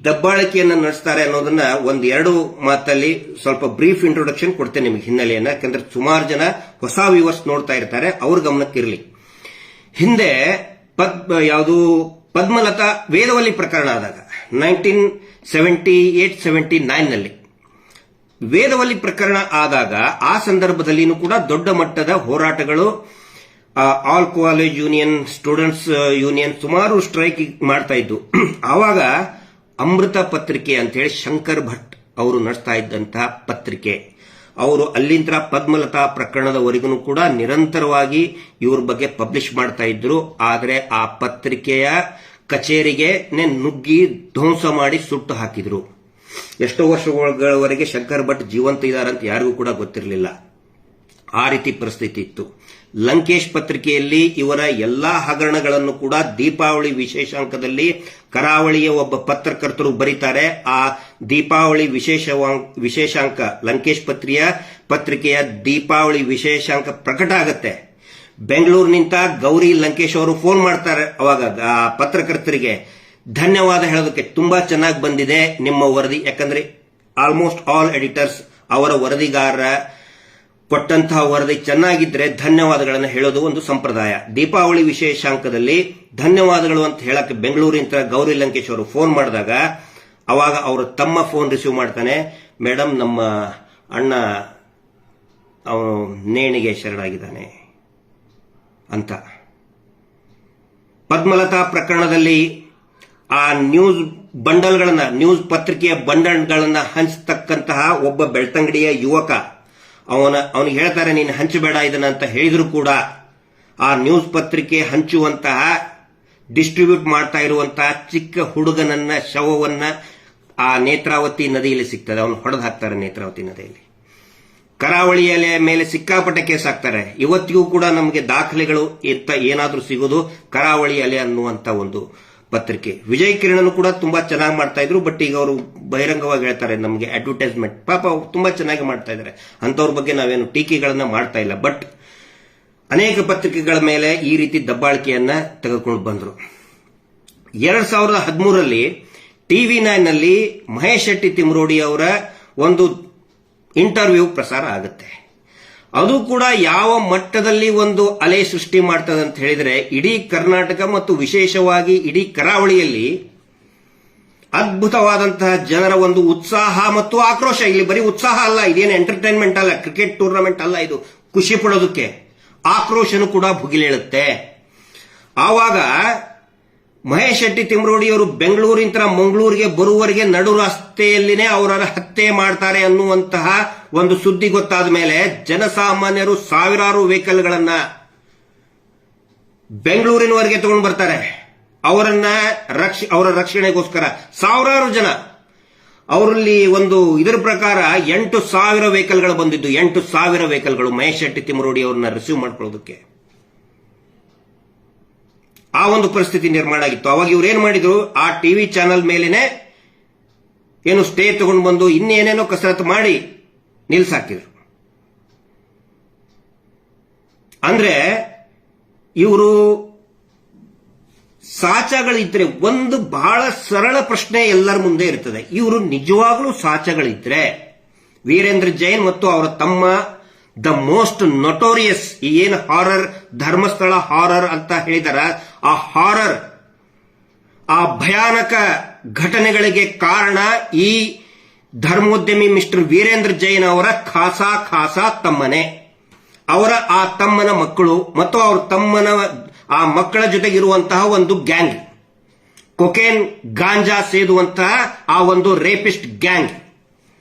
ದಬ್ಬಾಳಿಕೆಯನ್ನು ನಡೆಸ್ತಾರೆ ಅನ್ನೋದನ್ನ 1-2 ಮಾತಲ್ಲಿ ಸ್ವಲ್ಪ ಬ್ರೀಫ್ ಇಂಟ್ರೊಡಕ್ಷನ್ ಕೊಡ್ತೇನೆ ನಿಮಗೆ, ಹಿನ್ನೆಲೆಯನ್ನ. ಯಾಕಂದ್ರೆ ಸುಮಾರು ಜನ ಹೊಸ ವ್ಯೂವರ್ಸ್ ನೋಡ್ತಾ ಇರ್ತಾರೆ, ಅವ್ರ ಗಮನಕ್ಕಿರಲಿ. ಹಿಂದೆ ಪದ್ಮಲತಾ ವೇದವಲ್ಲಿ ಪ್ರಕರಣ ಆದಾಗ 1978-79 ನಲ್ಲಿ ವೇದವಲ್ಲಿ ಪ್ರಕರಣ ಆದಾಗ ಆ ಸಂದರ್ಭದಲ್ಲಿನೂ ಕೂಡ ದೊಡ್ಡ ಮಟ್ಟದ ಹೋರಾಟಗಳು, all college union, students union ಸುಮಾರು ಸ್ಟ್ರೈಕ್ ಮಾಡ್ತಾ ಇದ್ದು. ಆವಾಗ ಅಮೃತ ಪತ್ರಿಕೆ ಅಂತ ಹೇಳಿ ಶಂಕರ್ ಭಟ್ ಅವರು ನಡೆಸ್ತಾ ಇದ್ದಂತಹ ಪತ್ರಿಕೆ, ಅವರು ಅಲ್ಲಿಂದ ಪದ್ಮಲತಾ ಪ್ರಕರಣದವರೆಗೂ ಕೂಡ ನಿರಂತರವಾಗಿ ಇವ್ರ ಬಗ್ಗೆ ಪಬ್ಲಿಷ್ ಮಾಡ್ತಾ ಇದ್ರು. ಆದರೆ ಆ ಪತ್ರಿಕೆಯ ಕಚೇರಿಗೆ ನುಗ್ಗಿ ಧ್ವಂಸ ಮಾಡಿ ಸುಟ್ಟು ಹಾಕಿದ್ರು. ಎಷ್ಟೋ ವರ್ಷಗಳವರೆಗೆ ಶಂಕರ್ ಭಟ್ ಜೀವಂತ ಇದ್ದಾರಂತ ಯಾರಿಗೂ ಕೂಡ ಗೊತ್ತಿರಲಿಲ್ಲ. ಆ ರೀತಿ ಪರಿಸ್ಥಿತಿ ಇತ್ತು. ಲಂಕೇಶ್ ಪತ್ರಿಕೆಯಲ್ಲಿ ಇವರ ಎಲ್ಲಾ ಹಗರಣಗಳನ್ನು ಕೂಡ ದೀಪಾವಳಿ ವಿಶೇಷಾಂಕದಲ್ಲಿ ಕರಾವಳಿಯ ಒಬ್ಬ ಪತ್ರಕರ್ತರು ಬರೀತಾರೆ. ಆ ದೀಪಾವಳಿ ವಿಶೇಷಾಂಕ ಲಂಕೇಶ್ ಪತ್ರಿಕೆಯ ದೀಪಾವಳಿ ವಿಶೇಷಾಂಕ ಪ್ರಕಟ ಆಗತ್ತೆ. ಬೆಂಗಳೂರಿನಿಂದ ಗೌರಿ ಲಂಕೇಶ್ ಅವರು ಫೋನ್ ಮಾಡ್ತಾರೆ ಅವಾಗ ಆ ಪತ್ರಕರ್ತರಿಗೆ, ಧನ್ಯವಾದ ಹೇಳೋದಕ್ಕೆ, ತುಂಬಾ ಚೆನ್ನಾಗಿ ಬಂದಿದೆ ನಿಮ್ಮ ವರದಿ. ಯಾಕಂದ್ರೆ ಆಲ್ಮೋಸ್ಟ್ ಆಲ್ ಎಡಿಟರ್ಸ್ ಅವರ ವರದಿಗಾರರ ಕೊಟ್ಟಂತಹ ವರದಿ ಚೆನ್ನಾಗಿದ್ರೆ ಧನ್ಯವಾದಗಳನ್ನು ಹೇಳೋದು ಒಂದು ಸಂಪ್ರದಾಯ. ದೀಪಾವಳಿ ವಿಶೇಷಾಂಕದಲ್ಲಿ ಧನ್ಯವಾದಗಳು ಅಂತ ಹೇಳಕ್ಕೆ ಬೆಂಗಳೂರಿನ ಗೌರಿ ಲಂಕೇಶ್ ಅವರು ಫೋನ್ ಮಾಡಿದಾಗ ಅವಾಗ ಅವರು ತಮ್ಮ ಫೋನ್ ರಿಸೀವ್ ಮಾಡ್ತಾನೆ, ಮೇಡಮ್ ನಮ್ಮ ಅಣ್ಣ ಅವನು ನೇಣಿಗೆ ಶರಣಾಗಿದ್ದಾನೆ ಅಂತ. ಪದ್ಮಲತಾ ಪ್ರಕರಣದಲ್ಲಿ ಆ ನ್ಯೂಸ್ ಪತ್ರಿಕೆಯ ಬಂಡಲ್ಗಳನ್ನ ಹಂಚತಕ್ಕಂತಹ ಒಬ್ಬ ಬೆಳ್ತಂಗಡಿಯ ಯುವಕ, ಅವನಿಗೆ ಹೇಳ್ತಾರೆ ನೀನು ಹಂಚಬೇಡ ಇದನ್ನ ಅಂತ ಹೇಳಿದ್ರು ಕೂಡ ಆ ನ್ಯೂಸ್ ಪತ್ರಿಕೆ ಹಂಚುವಂತಹ ಡಿಸ್ಟ್ರಿಬ್ಯೂಟ್ ಮಾಡ್ತಾ ಇರುವಂತಹ ಚಿಕ್ಕ ಹುಡುಗನನ್ನ ಶವವನ್ನ ಆ ನೇತ್ರಾವತಿ ನದಿಯಲ್ಲಿ ಸಿಗ್ತದೆ. ಅವನು ಹೊಡೆದು ಹಾಕ್ತಾರೆ ನೇತ್ರಾವತಿ ನದಿಯಲ್ಲಿ. ಕರಾವಳಿಯ ಮೇಲೆ ಸಿಕ್ಕಾಪಟ್ಟೆ ಕೇಸ್ ಹಾಕ್ತಾರೆ. ಇವತ್ತಿಗೂ ಕೂಡ ನಮಗೆ ದಾಖಲೆಗಳು ಏನಾದ್ರೂ ಸಿಗೋದು ಕರಾವಳಿ ಅಲೆ ಅನ್ನುವಂತ ಒಂದು ಪತ್ರಿಕೆ. ವಿಜಯ್ ಕಿರಣ್ ಕೂಡ ತುಂಬಾ ಚೆನ್ನಾಗಿ ಮಾಡ್ತಾ ಇದ್ರು. ಬಟ್ ಈಗ ಅವರು ಬಹಿರಂಗವಾಗಿ ಹೇಳ್ತಾರೆ ನಮಗೆ ಅಡ್ವರ್ಟೈಸ್ಮೆಂಟ್, ಪಾಪ ತುಂಬಾ ಚೆನ್ನಾಗಿ ಮಾಡ್ತಾ ಇದ್ದಾರೆ, ಅಂತವ್ರ ಬಗ್ಗೆ ನಾವೇನು ಟೀಕೆಗಳನ್ನ ಮಾಡ್ತಾ ಇಲ್ಲ. ಬಟ್ ಅನೇಕ ಪತ್ರಿಕೆಗಳ ಮೇಲೆ ಈ ರೀತಿ ದಬ್ಬಾಳಿಕೆಯನ್ನ ತೆಗೆದುಕೊಂಡು ಬಂದ್ರು. 2013ರಲ್ಲಿ TV9 ನಲ್ಲಿ ಮಹೇಶ್ ಶೆಟ್ಟಿ ತಿಮ್ಮರೋಡಿ ಅವರ ಒಂದು ಇಂಟರ್ವ್ಯೂ ಪ್ರಸಾರ ಆಗುತ್ತೆ. ಅದು ಕೂಡ ಯಾವ ಮಟ್ಟದಲ್ಲಿ ಒಂದು ಅಲೆ ಸೃಷ್ಟಿ ಮಾಡ್ತದೆ ಅಂತ ಹೇಳಿದ್ರೆ, ಇಡೀ ಕರ್ನಾಟಕ ಮತ್ತು ವಿಶೇಷವಾಗಿ ಇಡೀ ಕರಾವಳಿಯಲ್ಲಿ ಅದ್ಭುತವಾದಂತಹ ಜನರ ಒಂದು ಉತ್ಸಾಹ ಮತ್ತು ಆಕ್ರೋಶ. ಇಲ್ಲಿ ಬರೀ ಉತ್ಸಾಹ ಅಲ್ಲ, ಇದೇನು ಎಂಟರ್ಟೈನ್ಮೆಂಟ್ ಅಲ್ಲ, ಕ್ರಿಕೆಟ್ ಟೂರ್ನಮೆಂಟ್ ಅಲ್ಲ, ಇದು ಖುಷಿ ಪಡೋದಕ್ಕೆ ಆಕ್ರೋಶನು ಕೂಡ ಭುಗಿಲೇಳುತ್ತೆ. ಆವಾಗ ಮಹೇಶ್ ಶೆಟ್ಟಿ ತಿಮ್ರೋಡಿಯವರು ಬೆಂಗಳೂರಿನ ಮಂಗಳೂರಿಗೆ ಬರುವವರೆಗೆ ನಡು ರಸ್ತೆಯಲ್ಲಿನೇ ಅವರ ಹತ್ಯೆ ಮಾಡ್ತಾರೆ ಅನ್ನುವಂತಹ ಒಂದು ಸುದ್ದಿ ಗೊತ್ತಾದ ಮೇಲೆ ಜನಸಾಮಾನ್ಯರು ಸಾವಿರಾರು ವೆಹಿಕಲ್ಗಳನ್ನ ಬೆಂಗಳೂರಿನವರೆಗೆ ತಗೊಂಡು ಬರ್ತಾರೆ. ಅವರ ರಕ್ಷಣೆಗೋಸ್ಕರ ಸಾವಿರಾರು ಜನ. ಅವರಲ್ಲಿ ಒಂದು ಇದರ ಪ್ರಕಾರ 8,000 ವೆಹಿಕಲ್ಗಳು ಬಂದಿದ್ದು, 8,000 ವೆಹಿಕಲ್ಗಳು ಮಹೇಶ್ ಶೆಟ್ಟಿ ತಿಮ್ರೋಡಿ ಅವ್ರನ್ನ ರಿಸೀವ್ ಮಾಡ್ಕೊಳ್ಳೋದಕ್ಕೆ. ಆ ಒಂದು ಪರಿಸ್ಥಿತಿ ನಿರ್ಮಾಣ ಆಗಿತ್ತು. ಅವಾಗ ಇವ್ರು ಏನ್ ಮಾಡಿದ್ರು, ಆ ಟಿವಿ ಚಾನೆಲ್ ಮೇಲೇನೆ ಏನು ಸ್ಟೇ ತಗೊಂಡು ಬಂದು ಇನ್ನೇನೇನೋ ಕಸರತ್ತು ಮಾಡಿ ನಿಲ್ಸಾಕಿದ್ರು. ಅಂದ್ರೆ ಇವರು ಸಾಚಗಳಿದ್ರೆ, ಒಂದು ಬಹಳ ಸರಳ ಪ್ರಶ್ನೆ ಎಲ್ಲರ ಮುಂದೆ ಇರ್ತದೆ, ಇವರು ನಿಜವಾಗ್ಲೂ ಸಾಚಗಳಿದ್ರೆ ವೀರೇಂದ್ರ ಜೈನ್ ಮತ್ತು ಅವರ ತಮ್ಮ ದ ಮೋಸ್ಟ್ ನೊಟೋರಿಯಸ್ ಏನು ಹಾರರ್ ಧರ್ಮಸ್ಥಳ ಹಾರರ್ ಅಂತ ಹೇಳಿದಾರ, ಆ ಹಾರರ್ ಆ ಭಯಾನಕ ಘಟನೆಗಳಿಗೆ ಕಾರಣ ಈ ಧರ್ಮೋದ್ಯಮಿ ಮಿಸ್ಟರ್ ವೀರೇಂದ್ರ ಜೈನ್ ಅವರ ಖಾಸಾ ತಮ್ಮನೇ, ಅವರ ಆ ತಮ್ಮನ ಮಕ್ಕಳು ಮತ್ತು ಅವರ ತಮ್ಮನ ಆ ಮಕ್ಕಳ ಜೊತೆಗಿರುವಂತಹ ಒಂದು ಗ್ಯಾಂಗ್, ಕೊಕೇನ್ ಗಾಂಜಾ ಸೇದುವಂತಹ ಆ ಒಂದು ರೇಪಿಸ್ಟ್ ಗ್ಯಾಂಗ್.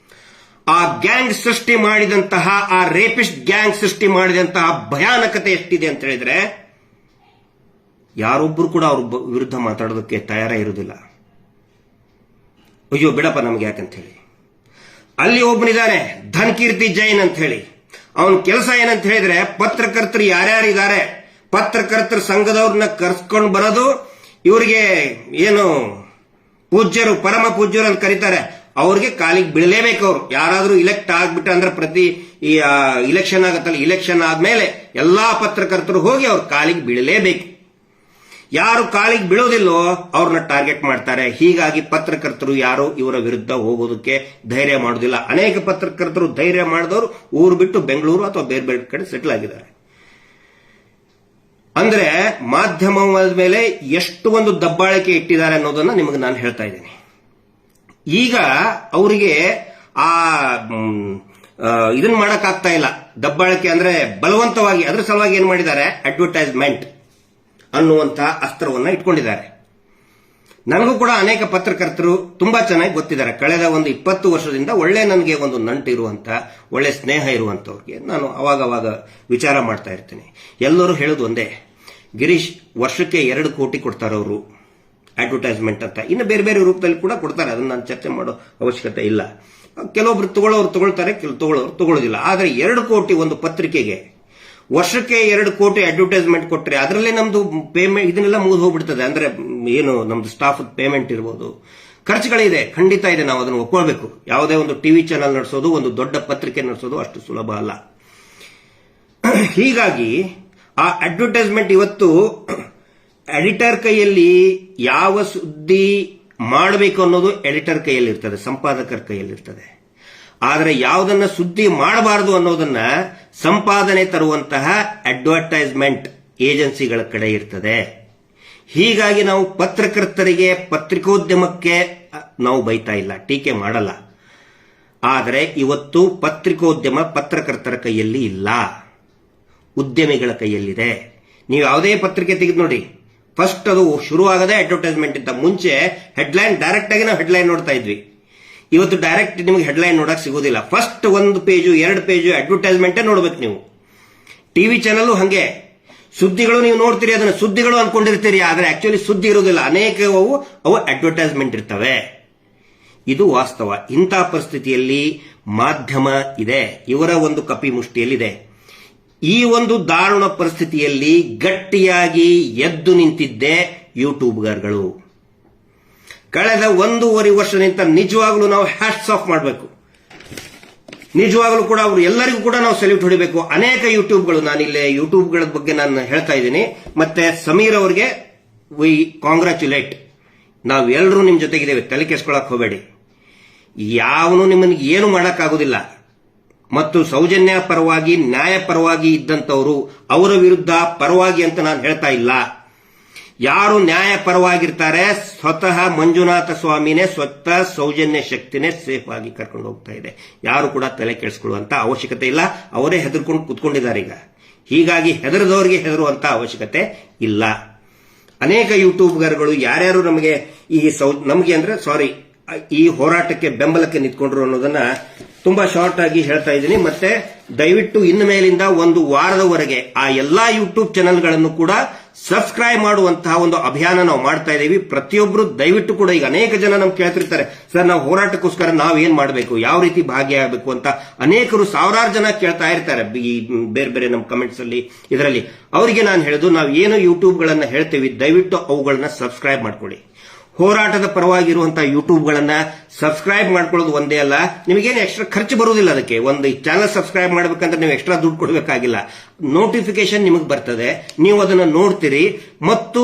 ಆ ಗ್ಯಾಂಗ್ ಸೃಷ್ಟಿ ಮಾಡಿದಂತಹ ಆ ರೇಪಿಸ್ಟ್ ಗ್ಯಾಂಗ್ ಸೃಷ್ಟಿ ಮಾಡಿದಂತಹ ಭಯಾನಕತೆ ಎಷ್ಟಿದೆ ಅಂತ ಹೇಳಿದ್ರೆ ಯಾರೊಬ್ಬರು ಕೂಡ ಅವ್ರ ವಿರುದ್ಧ ಮಾತಾಡೋದಕ್ಕೆ ತಯಾರ ಇರುವುದಿಲ್ಲ. ಅಯ್ಯೋ ಬಿಡಪ್ಪ ನಮ್ಗೆ ಯಾಕಂತ ಹೇಳಿ. ಅಲ್ಲಿ ಒಬ್ಬನಿದ್ದಾನೆ ಧನ್ಕೀರ್ತಿ ಜೈನ್ ಅಂತ ಹೇಳಿ. ಅವನ ಕೆಲಸ ಏನಂತ ಹೇಳಿದ್ರೆ, ಪತ್ರಕರ್ತರು ಯಾರ್ಯಾರಿದ್ದಾರೆ ಪತ್ರಕರ್ತರ ಸಂಘದವ್ರನ್ನ ಕರ್ಸ್ಕೊಂಡು ಬರೋದು, ಇವರಿಗೆ ಏನು ಪೂಜ್ಯರು ಪರಮ ಪೂಜ್ಯರು ಅಂತ ಕರೀತಾರೆ, ಅವ್ರಿಗೆ ಕಾಲಿಗೆ ಬೀಳಲೇಬೇಕು. ಅವರು ಯಾರಾದ್ರೂ ಇಲೆಕ್ಟ್ ಆಗ್ಬಿಟ್ಟ ಅಂದ್ರೆ ಪ್ರತಿ ಇಲೆಕ್ಷನ್ ಆಗತ್ತಲ್ಲ, ಇಲೆಕ್ಷನ್ ಆದ್ಮೇಲೆ ಎಲ್ಲಾ ಪತ್ರಕರ್ತರು ಹೋಗಿ ಅವ್ರ ಕಾಲಿಗೆ ಬೀಳಲೇಬೇಕು. ಯಾರು ಕಾಲಿಗೆ ಬೀಳೋದಿಲ್ಲೋ ಅವ್ರನ್ನ ಟಾರ್ಗೆಟ್ ಮಾಡ್ತಾರೆ. ಹೀಗಾಗಿ ಪತ್ರಕರ್ತರು ಯಾರು ಇವರ ವಿರುದ್ಧ ಹೋಗೋದಕ್ಕೆ ಧೈರ್ಯ ಮಾಡೋದಿಲ್ಲ. ಅನೇಕ ಪತ್ರಕರ್ತರು ಧೈರ್ಯ ಮಾಡಿದವರು ಊರು ಬಿಟ್ಟು ಬೆಂಗಳೂರು ಅಥವಾ ಬೇರೆ ಬೇರೆ ಕಡೆ ಸೆಟಲ್ ಆಗಿದ್ದಾರೆ. ಅಂದ್ರೆ ಮಾಧ್ಯಮದ ಮೇಲೆ ಎಷ್ಟು ಒಂದು ದಬ್ಬಾಳಿಕೆ ಇಟ್ಟಿದ್ದಾರೆ ಅನ್ನೋದನ್ನ ನಿಮಗೆ ನಾನು ಹೇಳ್ತಾ ಇದ್ದೀನಿ. ಈಗ ಅವರಿಗೆ ಆ ಇದನ್ನ ಮಾಡಕ್ಕಾಗ್ತಾ ಇಲ್ಲ, ದಬ್ಬಾಳಿಕೆ ಅಂದ್ರೆ ಬಲವಂತವಾಗಿ. ಅದ್ರ ಸಲುವಾಗಿ ಏನ್ ಮಾಡಿದ್ದಾರೆ, ಅಡ್ವರ್ಟೈಸ್ಮೆಂಟ್ ಅನ್ನುವಂತಹ ಅಸ್ತ್ರವನ್ನ ಇಟ್ಕೊಂಡಿದ್ದಾರೆ. ನನಗೂ ಕೂಡ ಅನೇಕ ಪತ್ರಕರ್ತರು ತುಂಬಾ ಚೆನ್ನಾಗಿ ಗೊತ್ತಿದ್ದಾರೆ. ಕಳೆದ ಒಂದು 20 ವರ್ಷದಿಂದ ಒಳ್ಳೆ ನನಗೆ ಒಂದು ನಂಟು ಇರುವಂತ, ಒಳ್ಳೆ ಸ್ನೇಹ ಇರುವಂತವ್ರಿಗೆ ನಾನು ಅವಾಗ ವಿಚಾರ ಮಾಡ್ತಾ ಇರ್ತೀನಿ. ಎಲ್ಲರೂ ಹೇಳೋದು ಒಂದೇ, ಗಿರೀಶ್ ವರ್ಷಕ್ಕೆ 2 ಕೋಟಿ ಕೊಡ್ತಾರೆ ಅವರು ಅಡ್ವರ್ಟೈಸ್ಮೆಂಟ್ ಅಂತ. ಇನ್ನು ಬೇರೆ ಬೇರೆ ರೂಪದಲ್ಲಿ ಕೂಡ ಕೊಡ್ತಾರೆ, ಅದನ್ನ ನಾನು ಚರ್ಚೆ ಮಾಡೋ ಅವಶ್ಯಕತೆ ಇಲ್ಲ. ಕೆಲವೊಬ್ರು ತಗೊಳ್ತಾರೆ, ಕೆಲವು ತಗೊಳ್ಳೋದಿಲ್ಲ. ಆದ್ರೆ 2 ಕೋಟಿ ಒಂದು ಪತ್ರಿಕೆಗೆ ವರ್ಷಕ್ಕೆ 2 ಕೋಟಿ ಅಡ್ವರ್ಟೈಸ್ಮೆಂಟ್ ಕೊಟ್ರೆ ಅದರಲ್ಲೇ ನಮ್ದು ಪೇಮೆಂಟ್ ಇದನ್ನೆಲ್ಲ ಮುಗಿದು ಹೋಗ್ಬಿಡ್ತದೆ. ಅಂದ್ರೆ ಏನು ನಮ್ದು ಸ್ಟಾಫ್ ಪೇಮೆಂಟ್ ಇರ್ಬೋದು, ಖರ್ಚುಗಳಿದೆ, ಖಂಡಿತ ಇದೆ, ನಾವು ಅದನ್ನು ಒಪ್ಕೊಳ್ಬೇಕು. ಯಾವುದೇ ಒಂದು ಟಿವಿ ಚಾನೆಲ್ ನಡೆಸೋದು, ಒಂದು ದೊಡ್ಡ ಪತ್ರಿಕೆ ನಡೆಸೋದು ಅಷ್ಟು ಸುಲಭ ಅಲ್ಲ. ಹೀಗಾಗಿ ಆ ಅಡ್ವರ್ಟೈಸ್ಮೆಂಟ್ ಇವತ್ತು ಎಡಿಟರ್ ಕೈಯಲ್ಲಿ ಯಾವ ಸುದ್ದಿ ಮಾಡಬೇಕು ಅನ್ನೋದು ಎಡಿಟರ್ ಕೈಯಲ್ಲಿ ಇರ್ತದೆ, ಸಂಪಾದಕರ ಕೈಯಲ್ಲಿ ಇರ್ತದೆ. ಆದರೆ ಯಾವುದನ್ನ ಸುದ್ದಿ ಮಾಡಬಾರದು ಅನ್ನೋದನ್ನ ಸಂಪಾದನೆ ತರುವಂತಹ ಅಡ್ವರ್ಟೈಸ್ಮೆಂಟ್ ಏಜೆನ್ಸಿಗಳ ಕಡೆ ಇರ್ತದೆ. ಹೀಗಾಗಿ ನಾವು ಪತ್ರಕರ್ತರಿಗೆ, ಪತ್ರಿಕೋದ್ಯಮಕ್ಕೆ ನಾವು ಬೈತಾ ಇಲ್ಲ, ಟೀಕೆ ಮಾಡಲ್ಲ. ಆದರೆ ಇವತ್ತು ಪತ್ರಿಕೋದ್ಯಮ ಪತ್ರಕರ್ತರ ಕೈಯಲ್ಲಿ ಇಲ್ಲ, ಉದ್ಯಮಿಗಳ ಕೈಯಲ್ಲಿದೆ. ನೀವು ಯಾವುದೇ ಪತ್ರಿಕೆ ತೆಗೆದು ನೋಡಿ, ಫಸ್ಟ್ ಅದು ಶುರುವಾಗದೆ ಅಡ್ವರ್ಟೈಸ್ಮೆಂಟ್ ಇಂತ ಮುಂಚೆ ಹೆಡ್ಲೈನ್, ಡೈರೆಕ್ಟ್ ಆಗಿ ನಾವು ಹೆಡ್ಲೈನ್ ನೋಡ್ತಾ ಇದ್ವಿ. ಇವತ್ತು ಡೈರೆಕ್ಟ್ ನಿಮಗೆ ಹೆಡ್ಲೈನ್ ನೋಡಕ್ ಸಿಗೋದಿಲ್ಲ. ಫಸ್ಟ್ 1 ಪೇಜು 2 ಪೇಜು ಅಡ್ವರ್ಟೈಸ್ಮೆಂಟೇ ನೋಡ್ಬೇಕು ನೀವು. ಟಿವಿ ಚಾನಲ್ ಹಂಗೆ, ಸುದ್ದಿಗಳು ನೀವು ನೋಡ್ತೀರಿ, ಅದನ್ನ ಸುದ್ದಿಗಳು ಅನ್ಕೊಂಡಿರ್ತೀರಿ, ಆದ್ರೆ ಆಕ್ಚುಲಿ ಸುದ್ದಿ ಇರೋದಿಲ್ಲ. ಅನೇಕ ಅವು ಅಡ್ವರ್ಟೈಸ್ಮೆಂಟ್ ಇರ್ತವೆ. ಇದು ವಾಸ್ತವ. ಇಂಥ ಪರಿಸ್ಥಿತಿಯಲ್ಲಿ ಮಾಧ್ಯಮ ಇದೆ, ಇವರ ಒಂದು ಕಪಿ ಮುಷ್ಟಿಯಲ್ಲಿದೆ. ಈ ಒಂದು ದಾರುಣ ಪರಿಸ್ಥಿತಿಯಲ್ಲಿ ಗಟ್ಟಿಯಾಗಿ ಎದ್ದು ನಿಂತಿದ್ದೆ ಯೂಟ್ಯೂಬ್ಗರ್ಗಳು. ಕಳೆದ 1.5 ವರ್ಷದಿಂದ ನಿಜವಾಗ್ಲೂ ನಾವು ಹ್ಯಾಟ್ಸ್ ಆಫ್ ಮಾಡಬೇಕು. ನಿಜವಾಗ್ಲೂ ಕೂಡ ಅವರು ಎಲ್ಲರಿಗೂ ಕೂಡ ನಾವು ಸೆಲ್ಯೂಟ್ ಹೊಡಿಬೇಕು. ಅನೇಕ ಯೂಟ್ಯೂಬ್ಗಳು, ನಾನಿಲ್ಲಿ ಯೂಟ್ಯೂಬ್ಗಳ ಬಗ್ಗೆ ನಾನು ಹೇಳ್ತಾ ಇದ್ದೀನಿ. ಮತ್ತೆ ಸಮೀರ್ ಅವರಿಗೆ ವಿ ಕಾಂಗ್ರಾಚುಲೇಟ್. ನಾವೆಲ್ಲರೂ ನಿಮ್ ಜೊತೆಗಿದ್ದೇವೆ, ತಲೆ ಕೆಸ್ಕೊಳಕ್ ಹೋಗಬೇಡಿ. ಯಾವನು ನಿಮ್ಮನಿಗೆ ಏನು ಮಾಡಕ್ಕಾಗೋದಿಲ್ಲ. ಮತ್ತು ಸೌಜನ್ಯ ಪರವಾಗಿ, ನ್ಯಾಯ ಪರವಾಗಿ ಇದ್ದಂತವರು, ಅವರ ವಿರುದ್ಧ ಪರವಾಗಿ ಅಂತ ನಾನು ಹೇಳ್ತಾ ಇಲ್ಲ. ಯಾರು ನ್ಯಾಯ ಪರವಾಗಿರ್ತಾರೆ, ಸ್ವತಃ ಮಂಜುನಾಥ ಸ್ವಾಮಿನೇ, ಸ್ವತಃ ಸೌಜನ್ಯ ಶಕ್ತಿನೇ ಸೇಫ್ ಆಗಿ ಕರ್ಕೊಂಡು ಹೋಗ್ತಾ ಇದೆ. ಯಾರು ಕೂಡ ತಲೆ ಕೆಡಿಸ್ಕೊಳ್ಳುವಂತ ಅವಶ್ಯಕತೆ ಇಲ್ಲ. ಅವರೇ ಹೆದರ್ಕೊಂಡು ಕುತ್ಕೊಂಡಿದ್ದಾರೆ. ಈಗ ಹೀಗಾಗಿ ಹೆದರದವರಿಗೆ ಹೆದರುವಂತ ಅವಶ್ಯಕತೆ ಇಲ್ಲ. ಅನೇಕ ಯೂಟ್ಯೂಬರ್ಗಳು ಯಾರ್ಯಾರು ನಮಗೆ ಈ ಹೋರಾಟಕ್ಕೆ ಬೆಂಬಲಕ್ಕೆ ನಿಂತ್ಕೊಂಡ್ರು ಅನ್ನೋದನ್ನ ತುಂಬಾ ಶಾರ್ಟ್ ಆಗಿ ಹೇಳ್ತಾ ಇದ್ದೀನಿ. ಮತ್ತೆ ದಯವಿಟ್ಟು ಇನ್ನು ಮೇಲಿಂದ ಒಂದು ವಾರದವರೆಗೆ ಆ ಎಲ್ಲಾ ಯೂಟ್ಯೂಬ್ ಚಾನೆಲ್ಗಳನ್ನು ಕೂಡ ಸಬ್ಸ್ಕ್ರೈಬ್ ಮಾಡುವಂತಹ ಒಂದು ಅಭಿಯಾನ ನಾವು ಮಾಡ್ತಾ ಇದ್ದೀವಿ. ಪ್ರತಿಯೊಬ್ಬರು ದಯವಿಟ್ಟು ಕೂಡ, ಈಗ ಅನೇಕ ಜನ ನಮ್ಗೆ ಕೇಳ್ತಿರ್ತಾರೆ, ಸರ್ ನಾವು ಹೋರಾಟಕ್ಕೋಸ್ಕರ ನಾವು ಏನ್ ಮಾಡಬೇಕು, ಯಾವ ರೀತಿ ಭಾಗಿಯಾಗಬೇಕು ಅಂತ ಅನೇಕರು ಸಾವಿರಾರು ಜನ ಕೇಳ್ತಾ ಇರ್ತಾರೆ ಈ ಬೇರೆ ಬೇರೆ ನಮ್ಮ ಕಮೆಂಟ್ಸ್ ಅಲ್ಲಿ ಇದರಲ್ಲಿ. ಅವರಿಗೆ ನಾನು ಹೇಳೋದು, ನಾವು ಏನು ಯೂಟ್ಯೂಬ್ ಗಳನ್ನ ಹೇಳ್ತೇವೆ ದಯವಿಟ್ಟು ಅವುಗಳನ್ನ ಸಬ್ಸ್ಕ್ರೈಬ್ ಮಾಡ್ಕೊಳ್ಳಿ. ಹೋರಾಟದ ಪರವಾಗಿರುವಂತಹ ಯೂಟ್ಯೂಬ್ ಗಳನ್ನ ಸಬ್ಸ್ಕ್ರೈಬ್ ಮಾಡ್ಕೊಳ್ಳೋದು ಒಂದೇ ಅಲ್ಲ, ನಿಮಗೇನು ಎಕ್ಸ್ಟ್ರಾ ಖರ್ಚು ಬರುವುದಿಲ್ಲ. ಅದಕ್ಕೆ ಒಂದು ಚಾನಲ್ ಸಬ್ಸ್ಕ್ರೈಬ್ ಮಾಡಬೇಕಂದ್ರೆ ನೀವು ಎಕ್ಸ್ಟ್ರಾ ದುಡ್ಡು ಕೊಡಬೇಕಾಗಿಲ್ಲ. ನೋಟಿಫಿಕೇಶನ್ ನಿಮಗೆ ಬರ್ತದೆ, ನೀವು ಅದನ್ನ ನೋಡ್ತೀರಿ. ಮತ್ತು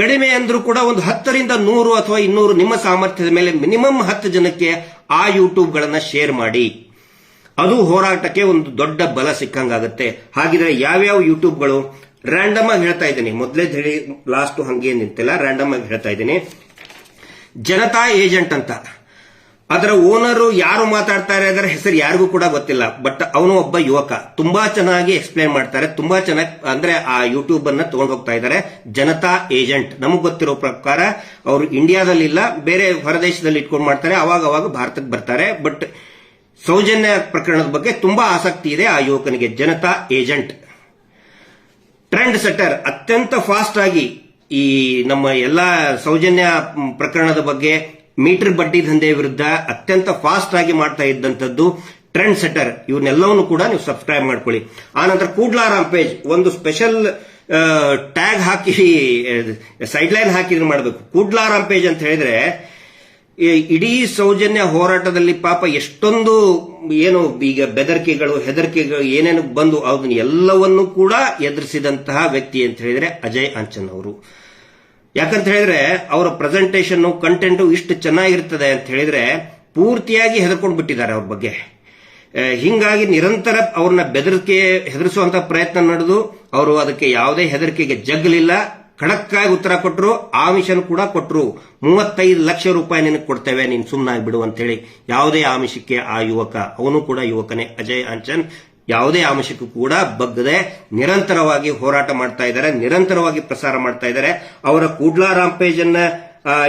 ಕಡಿಮೆ ಅಂದ್ರೂ ಕೂಡ ಒಂದು 10 ರಿಂದ 100 ಅಥವಾ 200 ನಿಮ್ಮ ಸಾಮರ್ಥ್ಯದ ಮೇಲೆ ಮಿನಿಮಮ್ 10 ಜನಕ್ಕೆ ಆ ಯೂಟ್ಯೂಬ್ ಗಳನ್ನ ಶೇರ್ ಮಾಡಿ. ಅದು ಹೋರಾಟಕ್ಕೆ ಒಂದು ದೊಡ್ಡ ಬಲ ಸಿಕ್ಕಂಗಾಗುತ್ತೆ. ಹಾಗಿದ್ರೆ ಯಾವ್ಯಾವ ಯೂಟ್ಯೂಬ್ಗಳು ರ್ಯಾಂಡಮ್ ಆಗಿ ಹೇಳ್ತಾ ಇದ್ದೀನಿ, ಮೊದಲೇ ಹೇಳಿ ಲಾಸ್ಟ್ ಹಂಗೆ ನಿಂತಿಲ್ಲ, ರ್ಯಾಂಡಮ್ ಆಗಿ ಹೇಳ್ತಾ ಇದ್ದೀನಿ. ಜನತಾ ಏಜೆಂಟ್ ಅಂತ, ಅದರ ಓನರು ಯಾರು ಮಾತಾಡ್ತಾರೆ, ಅದರ ಹೆಸರು ಯಾರಿಗೂ ಕೂಡ ಗೊತ್ತಿಲ್ಲ. ಬಟ್ ಅವನು ಒಬ್ಬ ಯುವಕ, ತುಂಬಾ ಚೆನ್ನಾಗಿ ಎಕ್ಸ್ಪ್ಲೇನ್ ಮಾಡ್ತಾರೆ, ತುಂಬಾ ಚೆನ್ನಾಗಿ ಅಂದ್ರೆ ಆ ಯೂಟ್ಯೂಬ್ ಅನ್ನ ತಗೊಂಡು ಹೋಗ್ತಾ ಇದ್ದಾರೆ. ಜನತಾ ಏಜೆಂಟ್ ನಮಗ್ ಗೊತ್ತಿರೋ ಪ್ರಕಾರ ಅವರು ಇಂಡಿಯಾದಲ್ಲಿ ಇಲ್ಲ, ಬೇರೆ ಹೊರದೇಶದಲ್ಲಿ ಇಟ್ಕೊಂಡು ಮಾಡ್ತಾರೆ, ಅವಾಗ ಭಾರತಕ್ಕೆ ಬರ್ತಾರೆ. ಬಟ್ ಸೌಜನ್ಯ ಪ್ರಕರಣದ ಬಗ್ಗೆ ತುಂಬಾ ಆಸಕ್ತಿ ಇದೆ ಆ ಯುವಕನಿಗೆ. ಜನತಾ ಏಜೆಂಟ್ ಟ್ರೆಂಡ್ ಸೆಟರ್, ಅತ್ಯಂತ ಫಾಸ್ಟ್ ಆಗಿ ಈ ನಮ್ಮ ಎಲ್ಲಾ ಸೌಜನ್ಯ ಪ್ರಕರಣದ ಬಗ್ಗೆ, ಮೀಟರ್ ಬಡ್ಡಿ ದಂಧೆ ವಿರುದ್ಧ ಅತ್ಯಂತ ಫಾಸ್ಟ್ ಆಗಿ ಮಾಡ್ತಾ ಇದ್ದಂಥದ್ದು ಟ್ರೆಂಡ್ ಸೆಟರ್. ಇವನ್ನೆಲ್ಲವನ್ನು ಕೂಡ ನೀವು ಸಬ್ಸ್ಕ್ರೈಬ್ ಮಾಡ್ಕೊಳ್ಳಿ. ಆನಂತರ ಕೂಡ್ಲಾ ರಾಂಪೇಜ್ ಒಂದು ಸ್ಪೆಷಲ್ ಟ್ಯಾಗ್ ಹಾಕಿ ಸೈಡ್ ಲೈನ್ ಹಾಕಿ ಮಾಡಬೇಕು. ಕೂಡ್ಲಾ ರಾಂಪೇಜ್ ಅಂತ ಹೇಳಿದ್ರೆ ಇಡೀ ಸೌಜನ್ಯ ಹೋರಾಟದಲ್ಲಿ ಪಾಪ ಎಷ್ಟೊಂದು ಏನು ಈಗ ಬೆದರಿಕೆಗಳು ಹೆದರಿಕೆಗಳು ಏನೇನು ಬಂದು ಅದನ್ನ ಎಲ್ಲವನ್ನೂ ಕೂಡ ಎದುರಿಸಿದಂತಹ ವ್ಯಕ್ತಿ ಅಂತ ಹೇಳಿದ್ರೆ ಅಜಯ್ ಆಂಚನ್ ಅವರು. ಯಾಕಂತ ಹೇಳಿದ್ರೆ ಅವರ ಪ್ರೆಸೆಂಟೇಷನ್ ಕಂಟೆಂಟ್ ಇಷ್ಟು ಚೆನ್ನಾಗಿರ್ತದೆ ಅಂತ ಹೇಳಿದ್ರೆ ಪೂರ್ತಿಯಾಗಿ ಹೆದರ್ಕೊಂಡು ಬಿಟ್ಟಿದ್ದಾರೆ ಅವ್ರ ಬಗ್ಗೆ. ಹಿಂಗಾಗಿ ನಿರಂತರ ಅವ್ರನ್ನ ಹೆದರಿಸುವಂತ ಪ್ರಯತ್ನ ನಡೆದು ಅವರು ಅದಕ್ಕೆ ಯಾವುದೇ ಹೆದರಿಕೆಗೆ ಜಗ್ಗಲಿಲ್ಲ. ಖಡಕ್ಕಾಗಿ ಉತ್ತರ ಕೊಟ್ಟರು, ಆಮಿಷನ್ ಕೂಡ ಕೊಟ್ಟರು. 35 ಲಕ್ಷ ರೂಪಾಯಿ ನಿನಗೆ ಕೊಡ್ತೇವೆ, ನೀನು ಸುಮ್ಮನಾಗಿ ಬಿಡು ಅಂತ ಹೇಳಿ. ಯಾವುದೇ ಆಮಿಷಕ್ಕೆ ಆ ಯುವಕ, ಅವನು ಕೂಡ ಯುವಕನೇ, ಅಜಯ್ ಆಂಚನ್, ಯಾವುದೇ ಆಮಿಷಕ್ಕೂ ಕೂಡ ಬಗ್ಗದೆ ನಿರಂತರವಾಗಿ ಹೋರಾಟ ಮಾಡ್ತಾ ಇದ್ದಾರೆ, ನಿರಂತರವಾಗಿ ಪ್ರಸಾರ ಮಾಡ್ತಾ ಇದ್ದಾರೆ. ಅವರ ಕೂಡ್ಲಾ ರಾಂಪೇಜ್ ಅನ್ನ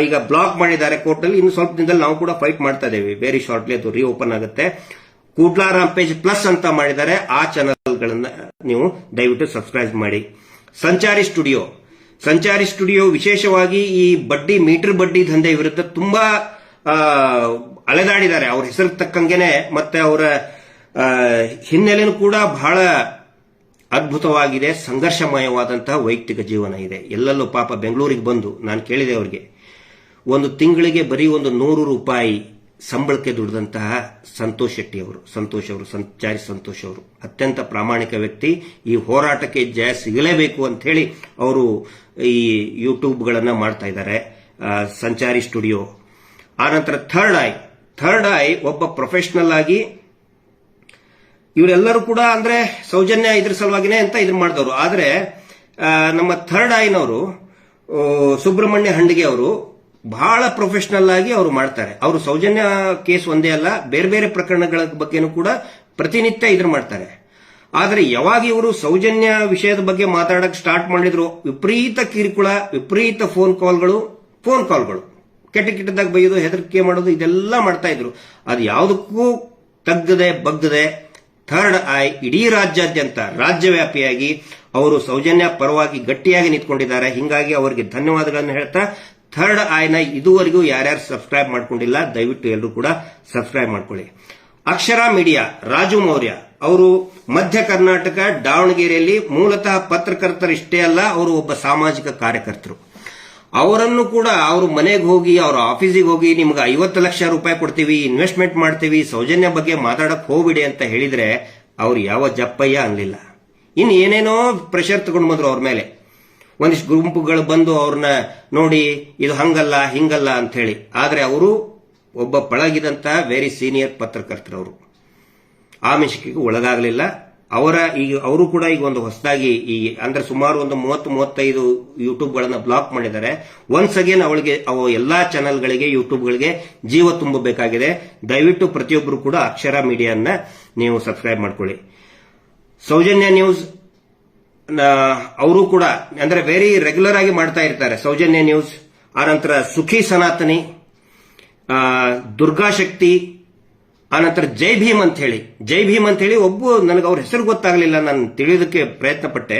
ಈಗ ಬ್ಲಾಕ್ ಮಾಡಿದ್ದಾರೆ ಕೋರ್ಟ್ ನಲ್ಲಿ. ಇನ್ನು ಸ್ವಲ್ಪ ದಿನದಲ್ಲಿ ನಾವು ಕೂಡ ಫೈಟ್ ಮಾಡ್ತಾ ಇದ್ದೇವೆ, ವೆರಿ ಶಾರ್ಟ್ಲಿ ಅದು ರೀಓಪನ್ ಆಗುತ್ತೆ. ಕೂಡ್ಲಾ ರಾಂಪೇಜ್ ಪ್ಲಸ್ ಅಂತ ಮಾಡಿದ್ದಾರೆ. ಆ ಚಾನೆಲ್ಗಳನ್ನ ನೀವು ದಯವಿಟ್ಟು ಸಬ್ಸ್ಕ್ರೈಬ್ ಮಾಡಿ. ಸಂಚಾರಿ ಸ್ಟುಡಿಯೋ ವಿಶೇಷವಾಗಿ ಈ ಮೀಟರ್ ಬಡ್ಡಿ ದಂಧೆ ವಿರುದ್ಧ ತುಂಬಾ ಅಲೆದಾಡಿದ್ದಾರೆ. ಅವ್ರ ಹೆಸರು ತಕ್ಕಂಗೆನೆ ಮತ್ತೆ ಅವರ ಹಿನ್ನೆಲೆನೂ ಕೂಡ ಬಹಳ ಅದ್ಭುತವಾಗಿದೆ. ಸಂಘರ್ಷಮಯವಾದಂತಹ ವೈಯಕ್ತಿಕ ಜೀವನ ಇದೆ. ಎಲ್ಲೆಲ್ಲೂ ಪಾಪ ಬೆಂಗಳೂರಿಗೆ ಬಂದು ನಾನು ಕೇಳಿದೆ ಅವರಿಗೆ, ಒಂದು ತಿಂಗಳಿಗೆ ಬರೀ ಒಂದು 100 ರೂಪಾಯಿ ಸಂಬಳಕ್ಕೆ ದುಡಿದಂತಹ ಸಂತೋಷ್ ಶೆಟ್ಟಿ ಅವರು, ಸಂಚಾರಿ ಸಂತೋಷ್ ಅವರು ಅತ್ಯಂತ ಪ್ರಾಮಾಣಿಕ ವ್ಯಕ್ತಿ. ಈ ಹೋರಾಟಕ್ಕೆ ಜಯ ಸಿಗಲೇಬೇಕು ಅಂತ ಹೇಳಿ ಅವರು ಈ ಯೂಟ್ಯೂಬ್ಗಳನ್ನ ಮಾಡ್ತಾ ಇದ್ದಾರೆ. ಸಂಚಾರಿ ಸ್ಟುಡಿಯೋ. ಆನಂತರ ಥರ್ಡ್ ಐ ಒಬ್ಬ ಪ್ರೊಫೆಷನಲ್ ಆಗಿ ಇವರೆಲ್ಲರೂ ಕೂಡ ಅಂದ್ರೆ ಸೌಜನ್ಯ ಇದ್ರ ಸಲುವಾಗಿನೇ ಅಂತ ಇದನ್ನ ಮಾಡಿದವರು. ಆದ್ರೆ ನಮ್ಮ ಥರ್ಡ್ ಐನವರು ಸುಬ್ರಹ್ಮಣ್ಯ ಹಂಡಿಗೆ ಅವರು ಬಹಳ ಪ್ರೊಫೆಷನಲ್ ಆಗಿ ಅವರು ಮಾಡ್ತಾರೆ. ಅವರು ಸೌಜನ್ಯ ಕೇಸ್ ಒಂದೇ ಅಲ್ಲ, ಬೇರೆ ಬೇರೆ ಪ್ರಕರಣಗಳ ಬಗ್ಗೆನೂ ಕೂಡ ಪ್ರತಿನಿತ್ಯ ಇದನ್ನ ಮಾಡ್ತಾರೆ. ಆದ್ರೆ ಯಾವಾಗ ಇವರು ಸೌಜನ್ಯ ವಿಷಯದ ಬಗ್ಗೆ ಮಾತಾಡಕ್ ಸ್ಟಾರ್ಟ್ ಮಾಡಿದ್ರು, ವಿಪರೀತ ಕಿರುಕುಳ, ವಿಪರೀತ ಫೋನ್ ಕಾಲ್ಗಳು, ಕೆಟ್ಟದಾಗ ಬೈಯೋದು, ಹೆದರಿಕೆ ಮಾಡೋದು, ಇದೆಲ್ಲ ಮಾಡ್ತಾ ಇದ್ರು. ಅದು ಯಾವುದಕ್ಕೂ ಬಗ್ಗದೆ ಥರ್ಡ್ ಐ ಇಡೀ ರಾಜ್ಯಾದ್ಯಂತ ರಾಜ್ಯವ್ಯಾಪಿಯಾಗಿ ಅವರು ಸೌಜನ್ಯ ಪರವಾಗಿ ಗಟ್ಟಿಯಾಗಿ ನಿಂತ್ಕೊಂಡಿದ್ದಾರೆ. ಹಿಂಗಾಗಿ ಅವರಿಗೆ ಧನ್ಯವಾದಗಳನ್ನು ಹೇಳ್ತಾ, ಥರ್ಡ್ ಐನ ಇದುವರೆಗೂ ಯಾರ್ಯಾರು ಸಬ್ಸ್ಕ್ರೈಬ್ ಮಾಡ್ಕೊಂಡಿಲ್ಲ ದಯವಿಟ್ಟು ಎಲ್ಲರೂ ಕೂಡ ಸಬ್ಸ್ಕ್ರೈಬ್ ಮಾಡ್ಕೊಳ್ಳಿ. ಅಕ್ಷರ ಮೀಡಿಯಾ ರಾಜು ಮೌರ್ಯ ಅವರು ಮಧ್ಯ ಕರ್ನಾಟಕ ದಾವಣಗೆರೆಯಲ್ಲಿ ಮೂಲತಃ ಪತ್ರಕರ್ತರಿಷ್ಟೇ ಅಲ್ಲ, ಅವರು ಒಬ್ಬ ಸಾಮಾಜಿಕ ಕಾರ್ಯಕರ್ತರು. ಅವರನ್ನು ಕೂಡ ಅವ್ರ ಮನೆಗೆ ಹೋಗಿ, ಅವ್ರ ಆಫೀಸಿಗೆ ಹೋಗಿ, ನಿಮ್ಗೆ 50 ಲಕ್ಷ ರೂಪಾಯಿ ಕೊಡ್ತೀವಿ, ಇನ್ವೆಸ್ಟ್ಮೆಂಟ್ ಮಾಡ್ತೀವಿ, ಸೌಜನ್ಯ ಬಗ್ಗೆ ಮಾತಾಡಕ್ ಹೋಗ್ಬಿಡಿ ಅಂತ ಹೇಳಿದ್ರೆ ಅವ್ರು ಯಾವ ಜಪ್ಪಯ್ಯ ಅನ್ಲಿಲ್ಲ. ಇನ್ನು ಏನೇನೋ ಪ್ರೆಷರ್ ತಗೊಂಡು ಬಂದ್ರು ಅವ್ರ ಮೇಲೆ. ಒಂದಿಷ್ಟು ಗುಂಪುಗಳು ಬಂದು ಅವ್ರನ್ನ ನೋಡಿ ಇದು ಹಂಗಲ್ಲ ಹಿಂಗಲ್ಲ ಅಂತ ಹೇಳಿ. ಆದ್ರೆ ಅವರು ಒಬ್ಬ ಪಳಗಿದಂತಹ ವೆರಿ ಸೀನಿಯರ್ ಪತ್ರಕರ್ತರವರು, ಆಮಿಷಕ್ಕೆ ಒಳಗಾಗಲಿಲ್ಲ. ಅವರು ಕೂಡ ಈಗ ಒಂದು ಹೊಸದಾಗಿ ಅಂದ್ರೆ ಸುಮಾರು ಒಂದು 30-35 ಯೂಟ್ಯೂಬ್ಗಳನ್ನ ಬ್ಲಾಕ್ ಮಾಡಿದ್ದಾರೆ. ಒನ್ಸ್ ಅಗೇನ್ ಅವು ಎಲ್ಲಾ ಚಾನೆಲ್ಗಳಿಗೆ, ಯೂಟ್ಯೂಬ್ಗಳಿಗೆ ಜೀವ ತುಂಬಬೇಕಾಗಿದೆ. ದಯವಿಟ್ಟು ಪ್ರತಿಯೊಬ್ಬರು ಕೂಡ ಅಕ್ಷರ ಮೀಡಿಯಾನ್ನ ನೀವು ಸಬ್ಸ್ಕ್ರೈಬ್ ಮಾಡ್ಕೊಳ್ಳಿ. ಸೌಜನ್ಯ ನ್ಯೂಸ್ ಅವರು ಕೂಡ ಅಂದ್ರೆ ವೆರಿ ರೆಗ್ಯುಲರ್ ಆಗಿ ಮಾಡ್ತಾ ಇರ್ತಾರೆ. ಸೌಜನ್ಯ ನ್ಯೂಸ್, ಆನಂತರ ಸುಖಿ ಸನಾತನಿ, ದುರ್ಗಾಶಕ್ತಿ, ಆನಂತರ ಜೈ ಭೀಮ್ ಅಂತ ಹೇಳಿ ನನಗೆ ಅವ್ರ ಹೆಸರು ಗೊತ್ತಾಗಲಿಲ್ಲ, ನಾನು ತಿಳಿಯೋದಕ್ಕೆ ಪ್ರಯತ್ನ ಪಟ್ಟೆ.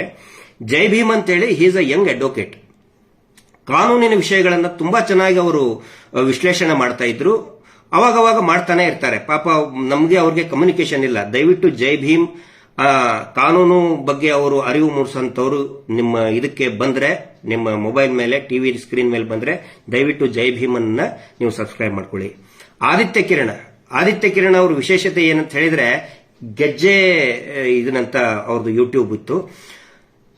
ಜೈ ಭೀಮ್ ಅಂತ ಹೇಳಿ he is a young advocate. ಕಾನೂನಿನ ವಿಷಯಗಳನ್ನ ತುಂಬಾ ಚೆನ್ನಾಗಿ ಅವರು ವಿಶ್ಲೇಷಣೆ ಮಾಡ್ತಾ ಇದ್ರು. ಅವಾಗವಾಗ ಮಾಡ್ತಾನೆ ಇರ್ತಾರೆ. ಪಾಪ ನಮಗೆ ಅವ್ರಿಗೆ ಕಮ್ಯುನಿಕೇಶನ್ ಇಲ್ಲ. ದಯವಿಟ್ಟು ಜೈ ಭೀಮ್ ಕಾನೂನು ಬಗ್ಗೆ ಅವರು ಅರಿವು ಮೂಡಿಸಂತವ್ರು ನಿಮ್ಮ ಇದಕ್ಕೆ ಬಂದ್ರೆ, ನಿಮ್ಮ ಮೊಬೈಲ್ ಮೇಲೆ ಟಿವಿ ಸ್ಕ್ರೀನ್ ಮೇಲೆ ಬಂದ್ರೆ ದಯವಿಟ್ಟು ಜೈ ಭೀಮ್ ಅನ್ನ ನೀವು ಸಬ್ಸ್ಕ್ರೈಬ್ ಮಾಡ್ಕೊಳ್ಳಿ. ಆದಿತ್ಯ ಕಿರಣ್ ಅವ್ರ ವಿಶೇಷತೆ ಏನಂತ ಹೇಳಿದ್ರೆ ಗೆಜ್ಜೆ ಇದನ್ನಂತ ಅವ್ರದ್ದು ಯೂಟ್ಯೂಬ್ ಇತ್ತು.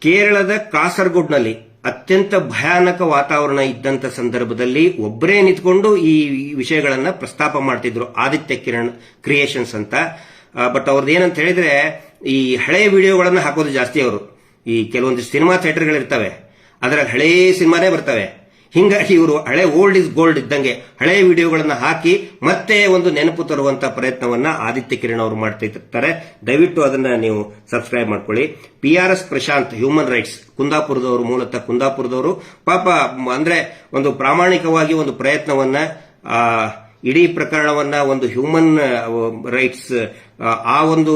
ಕೇರಳದ ಕಾಸರಗೋಡ್ನಲ್ಲಿ ಅತ್ಯಂತ ಭಯಾನಕ ವಾತಾವರಣ ಇದ್ದಂತ ಸಂದರ್ಭದಲ್ಲಿ ಒಬ್ಬರೇ ನಿಂತ್ಕೊಂಡು ಈ ವಿಷಯಗಳನ್ನ ಪ್ರಸ್ತಾಪ ಮಾಡ್ತಿದ್ರು. ಆದಿತ್ಯ ಕಿರಣ್ ಕ್ರಿಯೇಷನ್ಸ್ ಅಂತ. ಬಟ್ ಅವ್ರದ್ದು ಏನಂತ ಹೇಳಿದ್ರೆ ಈ ಹಳೆ ವಿಡಿಯೋಗಳನ್ನ ಹಾಕೋದು ಜಾಸ್ತಿ. ಅವರು ಈ ಕೆಲವೊಂದು ಸಿನಿಮಾ ಥಿಯೇಟರ್ಗಳಿರ್ತವೆ, ಅದರಾಗ ಹಳೇ ಸಿನಿಮಾನೇ ಬರ್ತವೆ. ಹಿಂಗಾಗಿ ಇವರು ಹಳೆ ಓಲ್ಡ್ ಇಸ್ ಗೋಲ್ಡ್ ಇದ್ದಂಗೆ ಹಳೆ ವಿಡಿಯೋಗಳನ್ನ ಹಾಕಿ ಮತ್ತೆ ಒಂದು ನೆನಪು ತರುವಂತ ಪ್ರಯತ್ನವನ್ನ ಆದಿತ್ಯ ಕಿರಣ್ ಅವರು ಮಾಡ್ತಿರ್ತಾರೆ. ದಯವಿಟ್ಟು ಅದನ್ನ ನೀವು ಸಬ್ಸ್ಕ್ರೈಬ್ ಮಾಡ್ಕೊಳ್ಳಿ. PRS ಪ್ರಶಾಂತ್, ಹ್ಯೂಮನ್ ರೈಟ್ಸ್, ಕುಂದಾಪುರದವರು, ಮೂಲತಃ ಕುಂದಾಪುರದವರು. ಪಾಪ ಅಂದ್ರೆ ಒಂದು ಪ್ರಾಮಾಣಿಕವಾಗಿ ಒಂದು ಪ್ರಯತ್ನವನ್ನ ಇಡೀ ಪ್ರಕರಣವನ್ನ ಒಂದು ಹ್ಯೂಮನ್ ರೈಟ್ಸ್ ಆ ಒಂದು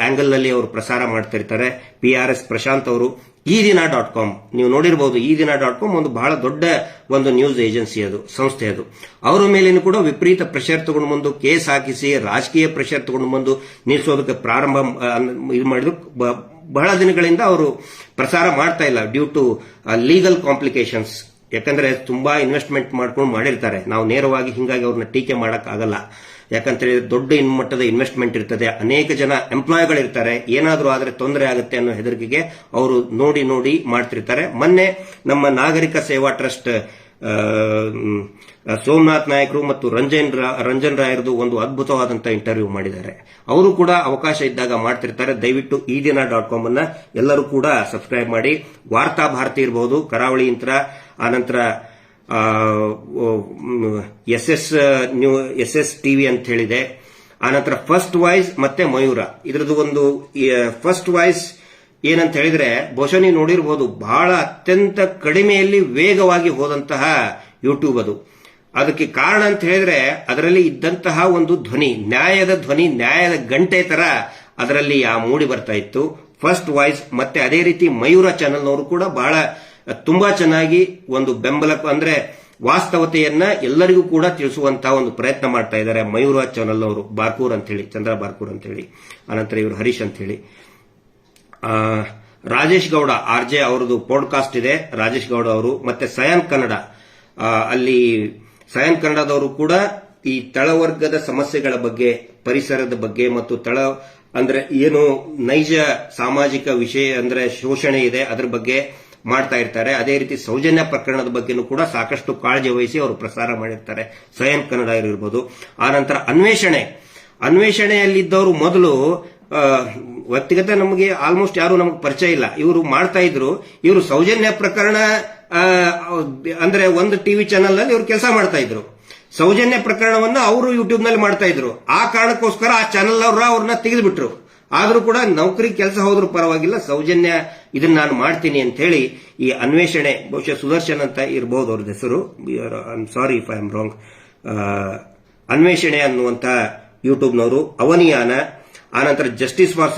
ಆಂಗಲ್ ನಲ್ಲಿ ಅವರು ಪ್ರಸಾರ ಮಾಡ್ತಿರ್ತಾರೆ. PRS ಪ್ರಶಾಂತ್ ಅವರು. ಈದಿನ.com ನೀವು ನೋಡಿರಬಹುದು. ಈದಿನ.com ಒಂದು ಬಹಳ ದೊಡ್ಡ ಒಂದು ನ್ಯೂಸ್ ಏಜೆನ್ಸಿ, ಅದು ಸಂಸ್ಥೆ. ಅದು ಅವರ ಮೇಲೇನು ಕೂಡ ವಿಪರೀತ ಪ್ರೆಷರ್ ತಗೊಂಡು ಬಂದು ಕೇಸ್ ಹಾಕಿಸಿ ರಾಜಕೀಯ ಪ್ರೆಷರ್ ತಗೊಂಡು ಬಂದು ನಿಲ್ಲಿಸೋದಕ್ಕೆ ಪ್ರಾರಂಭ ಇದು ಮಾಡಿದ್ರು. ಬಹಳ ದಿನಗಳಿಂದ ಅವರು ಪ್ರಸಾರ ಮಾಡ್ತಾ ಇಲ್ಲ ಡ್ಯೂ ಟು ಲೀಗಲ್ ಕಾಂಪ್ಲಿಕೇಶನ್ಸ್. ಯಾಕಂದ್ರೆ ತುಂಬಾ ಇನ್ವೆಸ್ಟ್ಮೆಂಟ್ ಮಾಡ್ಕೊಂಡು ಮಾಡಿರ್ತಾರೆ. ನಾವು ನೇರವಾಗಿ ಹಿಂಗಾಗಿ ಅವ್ರನ್ನ ಟೀಕೆ ಮಾಡಕ್ ಆಗಲ್ಲ. ಯಾಕಂದ್ರೆ ದೊಡ್ಡ ಮಟ್ಟದ ಇನ್ವೆಸ್ಟ್ಮೆಂಟ್ ಇರ್ತದೆ, ಅನೇಕ ಜನ ಎಂಪ್ಲಾಯ್ಗಳಿರ್ತಾರೆ. ಏನಾದರೂ ಆದ್ರೆ ತೊಂದರೆ ಆಗುತ್ತೆ ಅನ್ನೋ ಹೆದರಿಕೆಗೆ ಅವರು ನೋಡಿ ಮಾಡ್ತಿರ್ತಾರೆ. ಮೊನ್ನೆ ನಮ್ಮ ನಾಗರಿಕ ಸೇವಾ ಟ್ರಸ್ಟ್ ಸೋಮನಾಥ್ ನಾಯಕರು ಮತ್ತು ರಂಜನ್ ರಾಯರ್ದು ಒಂದು ಅದ್ಭುತವಾದಂತಹ ಇಂಟರ್ವ್ಯೂ ಮಾಡಿದ್ದಾರೆ. ಅವರು ಕೂಡ ಅವಕಾಶ ಇದ್ದಾಗ ಮಾಡ್ತಿರ್ತಾರೆ. ದಯವಿಟ್ಟು ಈದಿನ.com ಅನ್ನ ಎಲ್ಲರೂ ಕೂಡ ಸಬ್ಸ್ಕ್ರೈಬ್ ಮಾಡಿ. ವಾರ್ತಾ ಭಾರತಿ ಇರಬಹುದು, ಕರಾವಳಿ ಇಂತ್ರ, ಆನಂತರ SS ಟಿವಿ ಅಂತ ಹೇಳಿದೆ, ಆನಂತರ ಫಸ್ಟ್ ವಾಯ್ಸ್ ಮತ್ತೆ ಮಯೂರ. ಇದ್ರದ್ದು ಒಂದು ಫಸ್ಟ್ ವಾಯ್ಸ್ ಏನಂತ ಹೇಳಿದ್ರೆ ಬಹುಶಃ ನೀವು ನೋಡಿರಬಹುದು, ಬಹಳ ಅತ್ಯಂತ ಕಡಿಮೆಯಲ್ಲಿ ವೇಗವಾಗಿ ಹೋದಂತಹ ಯೂಟ್ಯೂಬ್ ಅದು. ಅದಕ್ಕೆ ಕಾರಣ ಅಂತ ಹೇಳಿದ್ರೆ ಅದರಲ್ಲಿ ಇದ್ದಂತಹ ಒಂದು ಧ್ವನಿ, ನ್ಯಾಯದ ಗಂಟೆ ತರ ಅದರಲ್ಲಿ ಮೂಡಿ ಬರ್ತಾ ಇತ್ತು. ಫಸ್ಟ್ ವಾಯ್ಸ್ ಮತ್ತೆ ಅದೇ ರೀತಿ ಮಯೂರ ಚಾನೆಲ್ನವರು ಕೂಡ ಬಹಳ ತುಂಬಾ ಚೆನ್ನಾಗಿ ಒಂದು ಬೆಂಬಲ ಅಂದ್ರೆ ವಾಸ್ತವತೆಯನ್ನ ಎಲ್ಲರಿಗೂ ಕೂಡ ತಿಳಿಸುವಂತಹ ಒಂದು ಪ್ರಯತ್ನ ಮಾಡ್ತಾ ಇದ್ದಾರೆ ಮಯೂರ ಚಾನೆಲ್ ಅವರು. ಬಾರ್ಕೂರ್ ಅಂತ ಹೇಳಿ, ಚಂದ್ರ ಬಾರ್ಕೂರ್ ಅಂತ ಹೇಳಿ, ಆನಂತರ ಇವರು ಹರೀಶ್ ಅಂತ ಹೇಳಿ. ರಾಜೇಶ್ ಗೌಡ RJ ಅವರದು ಪಾಡ್ಕಾಸ್ಟ್ ಇದೆ, ರಾಜೇಶ್ ಗೌಡ ಅವರು. ಮತ್ತೆ ಸಯಾನ್ ಕನ್ನಡ, ಅಲ್ಲಿ ಸಯಾನ್ ಕನ್ನಡದವರು ಕೂಡ ಈ ತಳವರ್ಗದ ಸಮಸ್ಯೆಗಳ ಬಗ್ಗೆ, ಪರಿಸರದ ಬಗ್ಗೆ ಮತ್ತು ಅಂದ್ರೆ ಏನು ನೈಜ ಸಾಮಾಜಿಕ ವಿಷಯ ಅಂದ್ರೆ ಶೋಷಣೆ ಇದೆ ಅದರ ಬಗ್ಗೆ ಮಾಡ್ತಾ ಇರ್ತಾರೆ. ಅದೇ ರೀತಿ ಸೌಜನ್ಯ ಪ್ರಕರಣದ ಬಗ್ಗೆನೂ ಕೂಡ ಸಾಕಷ್ಟು ಕಾಳಜಿ ವಹಿಸಿ ಅವರು ಪ್ರಸಾರ ಮಾಡಿರ್ತಾರೆ. ಸಯನ್ ಕನ್ನಡ ಇರಬಹುದು. ಆನಂತರ ಅನ್ವೇಷಣೆಯಲ್ಲಿದ್ದವರು ಮೊದಲು ವ್ಯಕ್ತಿಗತ ನಮಗೆ ಆಲ್ಮೋಸ್ಟ್ ಯಾರು ನಮಗೆ ಪರಿಚಯ ಇಲ್ಲ. ಇವರು ಮಾಡ್ತಾ ಇದ್ರು. ಇವರು ಸೌಜನ್ಯ ಪ್ರಕರಣ ಅಂದ್ರೆ ಒಂದು ಟಿವಿ ಚಾನೆಲ್ ನಲ್ಲಿ ಇವರು ಕೆಲಸ ಮಾಡ್ತಾ ಇದ್ರು. ಸೌಜನ್ಯ ಪ್ರಕರಣವನ್ನ ಅವರು ಯೂಟ್ಯೂಬ್ ನಲ್ಲಿ ಮಾಡ್ತಾ ಇದ್ರು. ಆ ಕಾರಣಕ್ಕೋಸ್ಕರ ಆ ಚಾನೆಲ್ ಅವ್ರನ್ನ ತೆಗೆದುಬಿಟ್ರು. ಆದ್ರೂ ಕೂಡ ನೌಕರಿ ಕೆಲಸ ಹೋದ್ರೂ ಪರವಾಗಿಲ್ಲ, ಸೌಜನ್ಯ ಇದನ್ನ ನಾನು ಮಾಡ್ತೀನಿ ಅಂತ ಹೇಳಿ ಈ ಅನ್ವೇಷಣೆ, ಬಹುಶಃ ಸುದರ್ಶನ್ ಅಂತ ಇರಬಹುದು ಅವ್ರದ್ದು ಹೆಸರು, I am sorry if I am wrong, ಅನ್ವೇಷಣೆ ಅನ್ನುವಂತ ಯೂಟ್ಯೂಬ್ನವರು, ಅವನಿಯಾನ, ಆನಂತರ ಜಸ್ಟಿಸ್ ಫಾರ್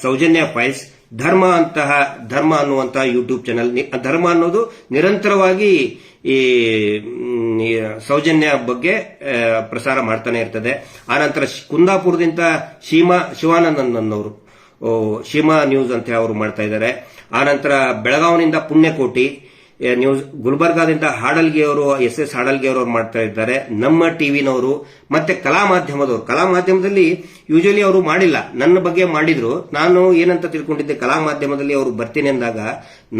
ಸೌಜನ್ಯ ಫೈಲ್ಸ್, ಧರ್ಮ ಅನ್ನುವಂತ ಯೂಟ್ಯೂಬ್ ಚಾನೆಲ್. ಧರ್ಮ ಅನ್ನೋದು ನಿರಂತರವಾಗಿ ಈ ಸೌಜನ್ಯ ಬಗ್ಗೆ ಪ್ರಸಾರ ಮಾಡ್ತಾನೆ ಇರ್ತದೆ. ಆನಂತರ ಕುಂದಾಪುರದಿಂದ ಶಿವಾನಂದನ್ ಅವರು ಶಿಮಾ ನ್ಯೂಸ್ ಅಂತ ಅವರು ಮಾಡ್ತಾ ಇದ್ದಾರೆ. ಆನಂತರ ಬೆಳಗಾವಿನಿಂದ ಪುಣ್ಯಕೋಟಿ ನ್ಯೂಸ್, ಗುಲ್ಬರ್ಗಾದಿಂದ ಹಾಡಲ್ಗಿಯವರು SS ಹಾಡಲ್ಗಿಯವರು ಮಾಡ್ತಾ ಇದ್ದಾರೆ. ನಮ್ಮ ಟಿವಿನವರು ಮತ್ತೆ ಕಲಾ ಮಾಧ್ಯಮದಲ್ಲಿ ಯೂಶಲಿ ಅವರು ಮಾಡಿಲ್ಲ, ನನ್ನ ಬಗ್ಗೆ ಮಾಡಿದ್ರು. ನಾನು ಏನಂತ ತಿಳ್ಕೊಂಡಿದ್ದೆ, ಕಲಾ ಮಾಧ್ಯಮದಲ್ಲಿ ಅವರು ಬರ್ತೀನಿ ಅಂದಾಗ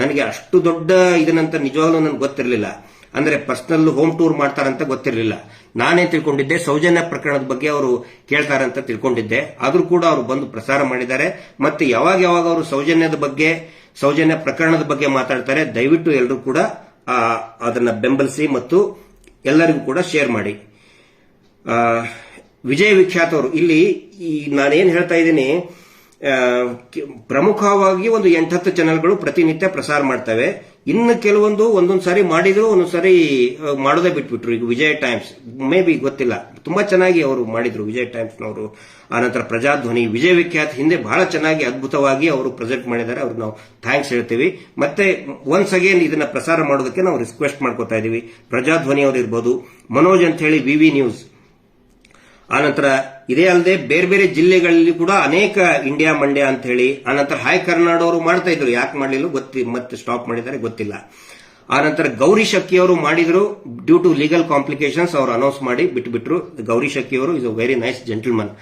ನನಗೆ ಅಷ್ಟು ದೊಡ್ಡ ಇದನ್ನಂತ ನಿಜವಾಗ್ಲೂ ನನಗೆ ಗೊತ್ತಿರಲಿಲ್ಲ. ಅಂದ್ರೆ ಪರ್ಸನಲ್ ಹೋಮ್ ಟೂರ್ ಮಾಡ್ತಾರಂತ ಗೊತ್ತಿರಲಿಲ್ಲ. ನಾನೇ ತಿಳ್ಕೊಂಡಿದ್ದೆ ಸೌಜನ್ಯ ಪ್ರಕರಣದ ಬಗ್ಗೆ ಅವರು ಕೇಳ್ತಾರಂತ ತಿಳ್ಕೊಂಡಿದ್ದೆ. ಆದ್ರೂ ಕೂಡ ಅವರು ಬಂದು ಪ್ರಸಾರ ಮಾಡಿದ್ದಾರೆ. ಮತ್ತೆ ಯಾವಾಗ ಅವರು ಸೌಜನ್ಯ ಪ್ರಕರಣದ ಬಗ್ಗೆ ಮಾತಾಡ್ತಾರೆ. ದಯವಿಟ್ಟು ಎಲ್ಲರೂ ಕೂಡ ಅದನ್ನ ಬೆಂಬಲಿಸಿ ಮತ್ತು ಎಲ್ಲರಿಗೂ ಕೂಡ ಶೇರ್ ಮಾಡಿ. ವಿಜಯ್ ವಿಖ್ಯಾತ್ ಅವರು, ಇಲ್ಲಿ ನಾನೇನ್ ಹೇಳ್ತಾ ಇದ್ದೀನಿ, ಪ್ರಮುಖವಾಗಿ ಒಂದು 8-10 ಚಾನೆಲ್ಗಳು ಪ್ರತಿನಿತ್ಯ ಪ್ರಸಾರ ಮಾಡ್ತವೆ. ಇನ್ನು ಕೆಲವೊಂದು ಒಂದೊಂದು ಸಾರಿ ಮಾಡಿದ್ರು, ಒಂದೊಂದು ಸಾರಿ ಮಾಡೋದೇ ಬಿಟ್ಬಿಟ್ರು. ಈಗ ವಿಜಯ ಟೈಮ್ಸ್ ಮೇ ಬಿ ಗೊತ್ತಿಲ್ಲ, ತುಂಬಾ ಚೆನ್ನಾಗಿ ಅವರು ಮಾಡಿದ್ರು ವಿಜಯ ಟೈಮ್ಸ್ನವರು. ಆನಂತರ ಪ್ರಜಾಧ್ವನಿ, ವಿಜಯ ವಿಖ್ಯಾತ್ ಹಿಂದೆ ಬಹಳ ಚೆನ್ನಾಗಿ ಅದ್ಭುತವಾಗಿ ಅವರು ಪ್ರೆಸೆಂಟ್ ಮಾಡಿದ್ದಾರೆ. ಅವ್ರಿಗೆ ನಾವು ಥ್ಯಾಂಕ್ಸ್ ಹೇಳ್ತೀವಿ. ಮತ್ತೆ ಒನ್ಸ್ ಅಗೇನ್ ಇದನ್ನ ಪ್ರಸಾರ ಮಾಡೋದಕ್ಕೆ ನಾವು ರಿಕ್ವೆಸ್ಟ್ ಮಾಡ್ಕೋತಾ ಇದೀವಿ. ಪ್ರಜಾಧ್ವನಿ ಅವರು ಇರ್ಬೋದು, ಮನೋಜ್ ಅಂತ ಹೇಳಿ ವಿವಿ ನ್ಯೂಸ್, ಆನಂತರ ಇದೇ ಅಲ್ಲದೆ ಬೇರೆ ಬೇರೆ ಜಿಲ್ಲೆಗಳಲ್ಲಿ ಕೂಡ ಅನೇಕ ಇಂಡಿಯಾ ಮಂಡ್ಯ ಅಂತ ಹೇಳಿ, ಆನಂತರ ಹಾಯ್ ಕರ್ನಾಡ್ ಅವರು ಮಾಡ್ತಾ ಇದ್ರು, ಯಾಕೆ ಮಾಡಲಿಲ್ಲ ಮತ್ತೆ ಸ್ಟಾಪ್ ಮಾಡಿದ್ದಾರೆ ಗೊತ್ತಿಲ್ಲ. ಆನಂತರ ಗೌರಿ ಶಕ್ಕಿ ಅವರು ಮಾಡಿದ್ರು, ಡ್ಯೂ ಟು ಲೀಗಲ್ ಕಾಂಪ್ಲಿಕೇಶನ್ಸ್ ಅವರು ಅನೌನ್ಸ್ ಮಾಡಿ ಬಿಟ್ಬಿಟ್ರು. ಗೌರಿ ಶಕ್ಕಿ ಅವರು is a very nice gentleman.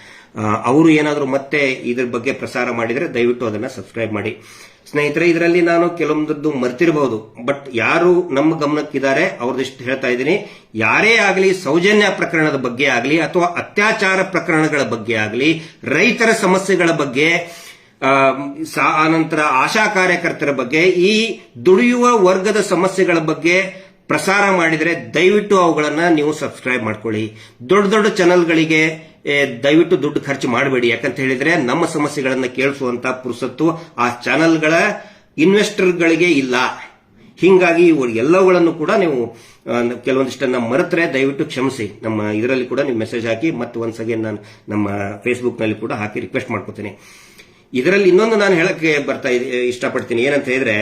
ಅವರು ಏನಾದರೂ ಮತ್ತೆ ಇದ್ರ ಬಗ್ಗೆ ಪ್ರಸಾರ ಮಾಡಿದ್ರೆ ದಯವಿಟ್ಟು ಅದನ್ನ ಸಬ್ಸ್ಕ್ರೈಬ್ ಮಾಡಿ. ಸ್ನೇಹಿತರೆ, ಇದರಲ್ಲಿ ನಾನು ಕೆಲವೊಂದದ್ದು ಮರ್ತಿರಬಹುದು, ಬಟ್ ಯಾರು ನಮ್ಮ ಗಮನಕ್ಕಿದ್ದಾರೆ ಅವ್ರದಿಷ್ಟು ಹೇಳ್ತಾ ಇದ್ದೀನಿ. ಯಾರೇ ಆಗಲಿ ಸೌಜನ್ಯ ಪ್ರಕರಣದ ಬಗ್ಗೆ ಆಗಲಿ ಅಥವಾ ಅತ್ಯಾಚಾರ ಪ್ರಕರಣಗಳ ಬಗ್ಗೆ ಆಗಲಿ, ರೈತರ ಸಮಸ್ಯೆಗಳ ಬಗ್ಗೆ, ಆನಂತರ ಆಶಾ ಕಾರ್ಯಕರ್ತರ ಬಗ್ಗೆ, ಈ ದುಡಿಯುವ ವರ್ಗದ ಸಮಸ್ಯೆಗಳ ಬಗ್ಗೆ ಪ್ರಸಾರ ಮಾಡಿದರೆ ದಯವಿಟ್ಟು ಅವುಗಳನ್ನ ನೀವು ಸಬ್ಸ್ಕ್ರೈಬ್ ಮಾಡ್ಕೊಳ್ಳಿ. ದೊಡ್ಡ ದೊಡ್ಡ ಚಾನೆಲ್ಗಳಿಗೆ ದಯವಿಟ್ಟು ದುಡ್ಡು ಖರ್ಚು ಮಾಡಬೇಡಿ. ಯಾಕಂತ ಹೇಳಿದ್ರೆ ನಮ್ಮ ಸಮಸ್ಯೆಗಳನ್ನ ಕೇಳಿಸುವಂತ ಪುರುಸತ್ತು ಆ ಚಾನೆಲ್ಗಳ ಇನ್ವೆಸ್ಟರ್ಗಳಿಗೆ ಇಲ್ಲ. ಹಿಂಗಾಗಿ ಎಲ್ಲವುಗಳನ್ನು ಕೂಡ ನೀವು ಕೆಲವೊಂದಿಷ್ಟನ್ನ ಮರೆತರೆ ದಯವಿಟ್ಟು ಕ್ಷಮಿಸಿ. ನಮ್ಮ ಇದರಲ್ಲಿ ಕೂಡ ನೀವು ಮೆಸೇಜ್ ಹಾಕಿ, ಮತ್ತು ಒನ್ಸ್ ಅಗೇನ್ ನಾನು ನಮ್ಮ ಫೇಸ್ಬುಕ್ ನಲ್ಲಿ ಕೂಡ ಹಾಕಿ ರಿಕ್ವೆಸ್ಟ್ ಮಾಡ್ಕೋತೀನಿ. ಇದರಲ್ಲಿ ಇನ್ನೊಂದು ನಾನು ಹೇಳಕ್ಕೆ ಇಷ್ಟಪಡ್ತೀನಿ. ಏನಂತ ಹೇಳಿದ್ರೆ,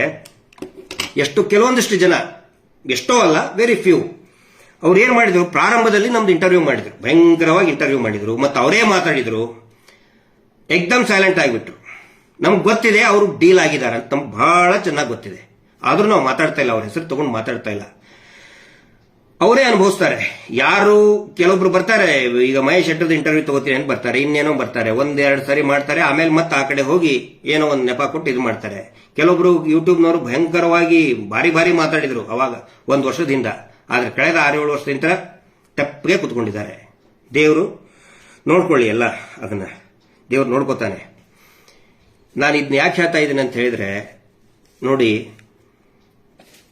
ಕೆಲವೊಂದಿಷ್ಟು ಜನ, ಎಷ್ಟೋ ಅಲ್ಲ, ವೆರಿ ಫ್ಯೂ, ಅವ್ರು ಏನ್ ಮಾಡಿದ್ರು, ಪ್ರಾರಂಭದಲ್ಲಿ ನಮ್ದು ಇಂಟರ್ವ್ಯೂ ಮಾಡಿದ್ರು, ಭಯಂಕರವಾಗಿ ಇಂಟರ್ವ್ಯೂ ಮಾಡಿದ್ರು, ಮತ್ತೆ ಅವರೇ ಮಾತಾಡಿದ್ರು, ಎಕ್ದಮ್ ಸೈಲೆಂಟ್ ಆಗಿಬಿಟ್ರು. ನಮ್ಗೆ ಗೊತ್ತಿದೆ ಅವರು ಡೀಲ್ ಆಗಿದ್ದಾರೆ ಅಂತ, ನಮ್ಗೆ ಬಹಳ ಚೆನ್ನಾಗಿ ಗೊತ್ತಿದೆ. ಆದ್ರೂ ನಾವು ಮಾತಾಡ್ತಾ ಇಲ್ಲ, ಅವ್ರ ಹೆಸರು ತಗೊಂಡು ಮಾತಾಡ್ತಾ ಇಲ್ಲ. ಅವರೇ ಅನುಭವಿಸ್ತಾರೆ. ಯಾರು ಕೆಲವೊಬ್ರು ಬರ್ತಾರೆ, ಈಗ ಮಹೇಶ್ ಶೆಟ್ಟರ್ದು ಇಂಟರ್ವ್ಯೂ ತಗೋತೀನಿ ಅಂತ ಬರ್ತಾರೆ, ಇನ್ನೇನೋ ಬರ್ತಾರೆ, 1-2 ಸಾರಿ ಮಾಡ್ತಾರೆ, ಆಮೇಲೆ ಮತ್ತೆ ಆ ಕಡೆ ಹೋಗಿ ಏನೋ ಒಂದು ನೆಪ ಕೊಟ್ಟು ಇದು ಮಾಡ್ತಾರೆ. ಕೆಲವೊಬ್ರು ಯೂಟ್ಯೂಬ್ನವರು ಭಯಂಕರವಾಗಿ ಭಾರಿ ಮಾತಾಡಿದ್ರು ಅವಾಗ 1 ವರ್ಷದಿಂದ, ಆದ್ರೆ ಕಳೆದ 6-7 ವರ್ಷದಿಂದ ತಪ್ಪಗೆ ಕುತ್ಕೊಂಡಿದ್ದಾರೆ. ದೇವರು ನೋಡ್ಕೊಳ್ಳಿ, ಎಲ್ಲ ಅದನ್ನ ದೇವ್ರು ನೋಡ್ಕೋತಾನೆ. ನಾನು ಇದನ್ನ ಯಾಕೆ ಹೇಳ್ತಾ ಇದ್ದೀನಿ ಅಂತ ಹೇಳಿದ್ರೆ, ನೋಡಿ,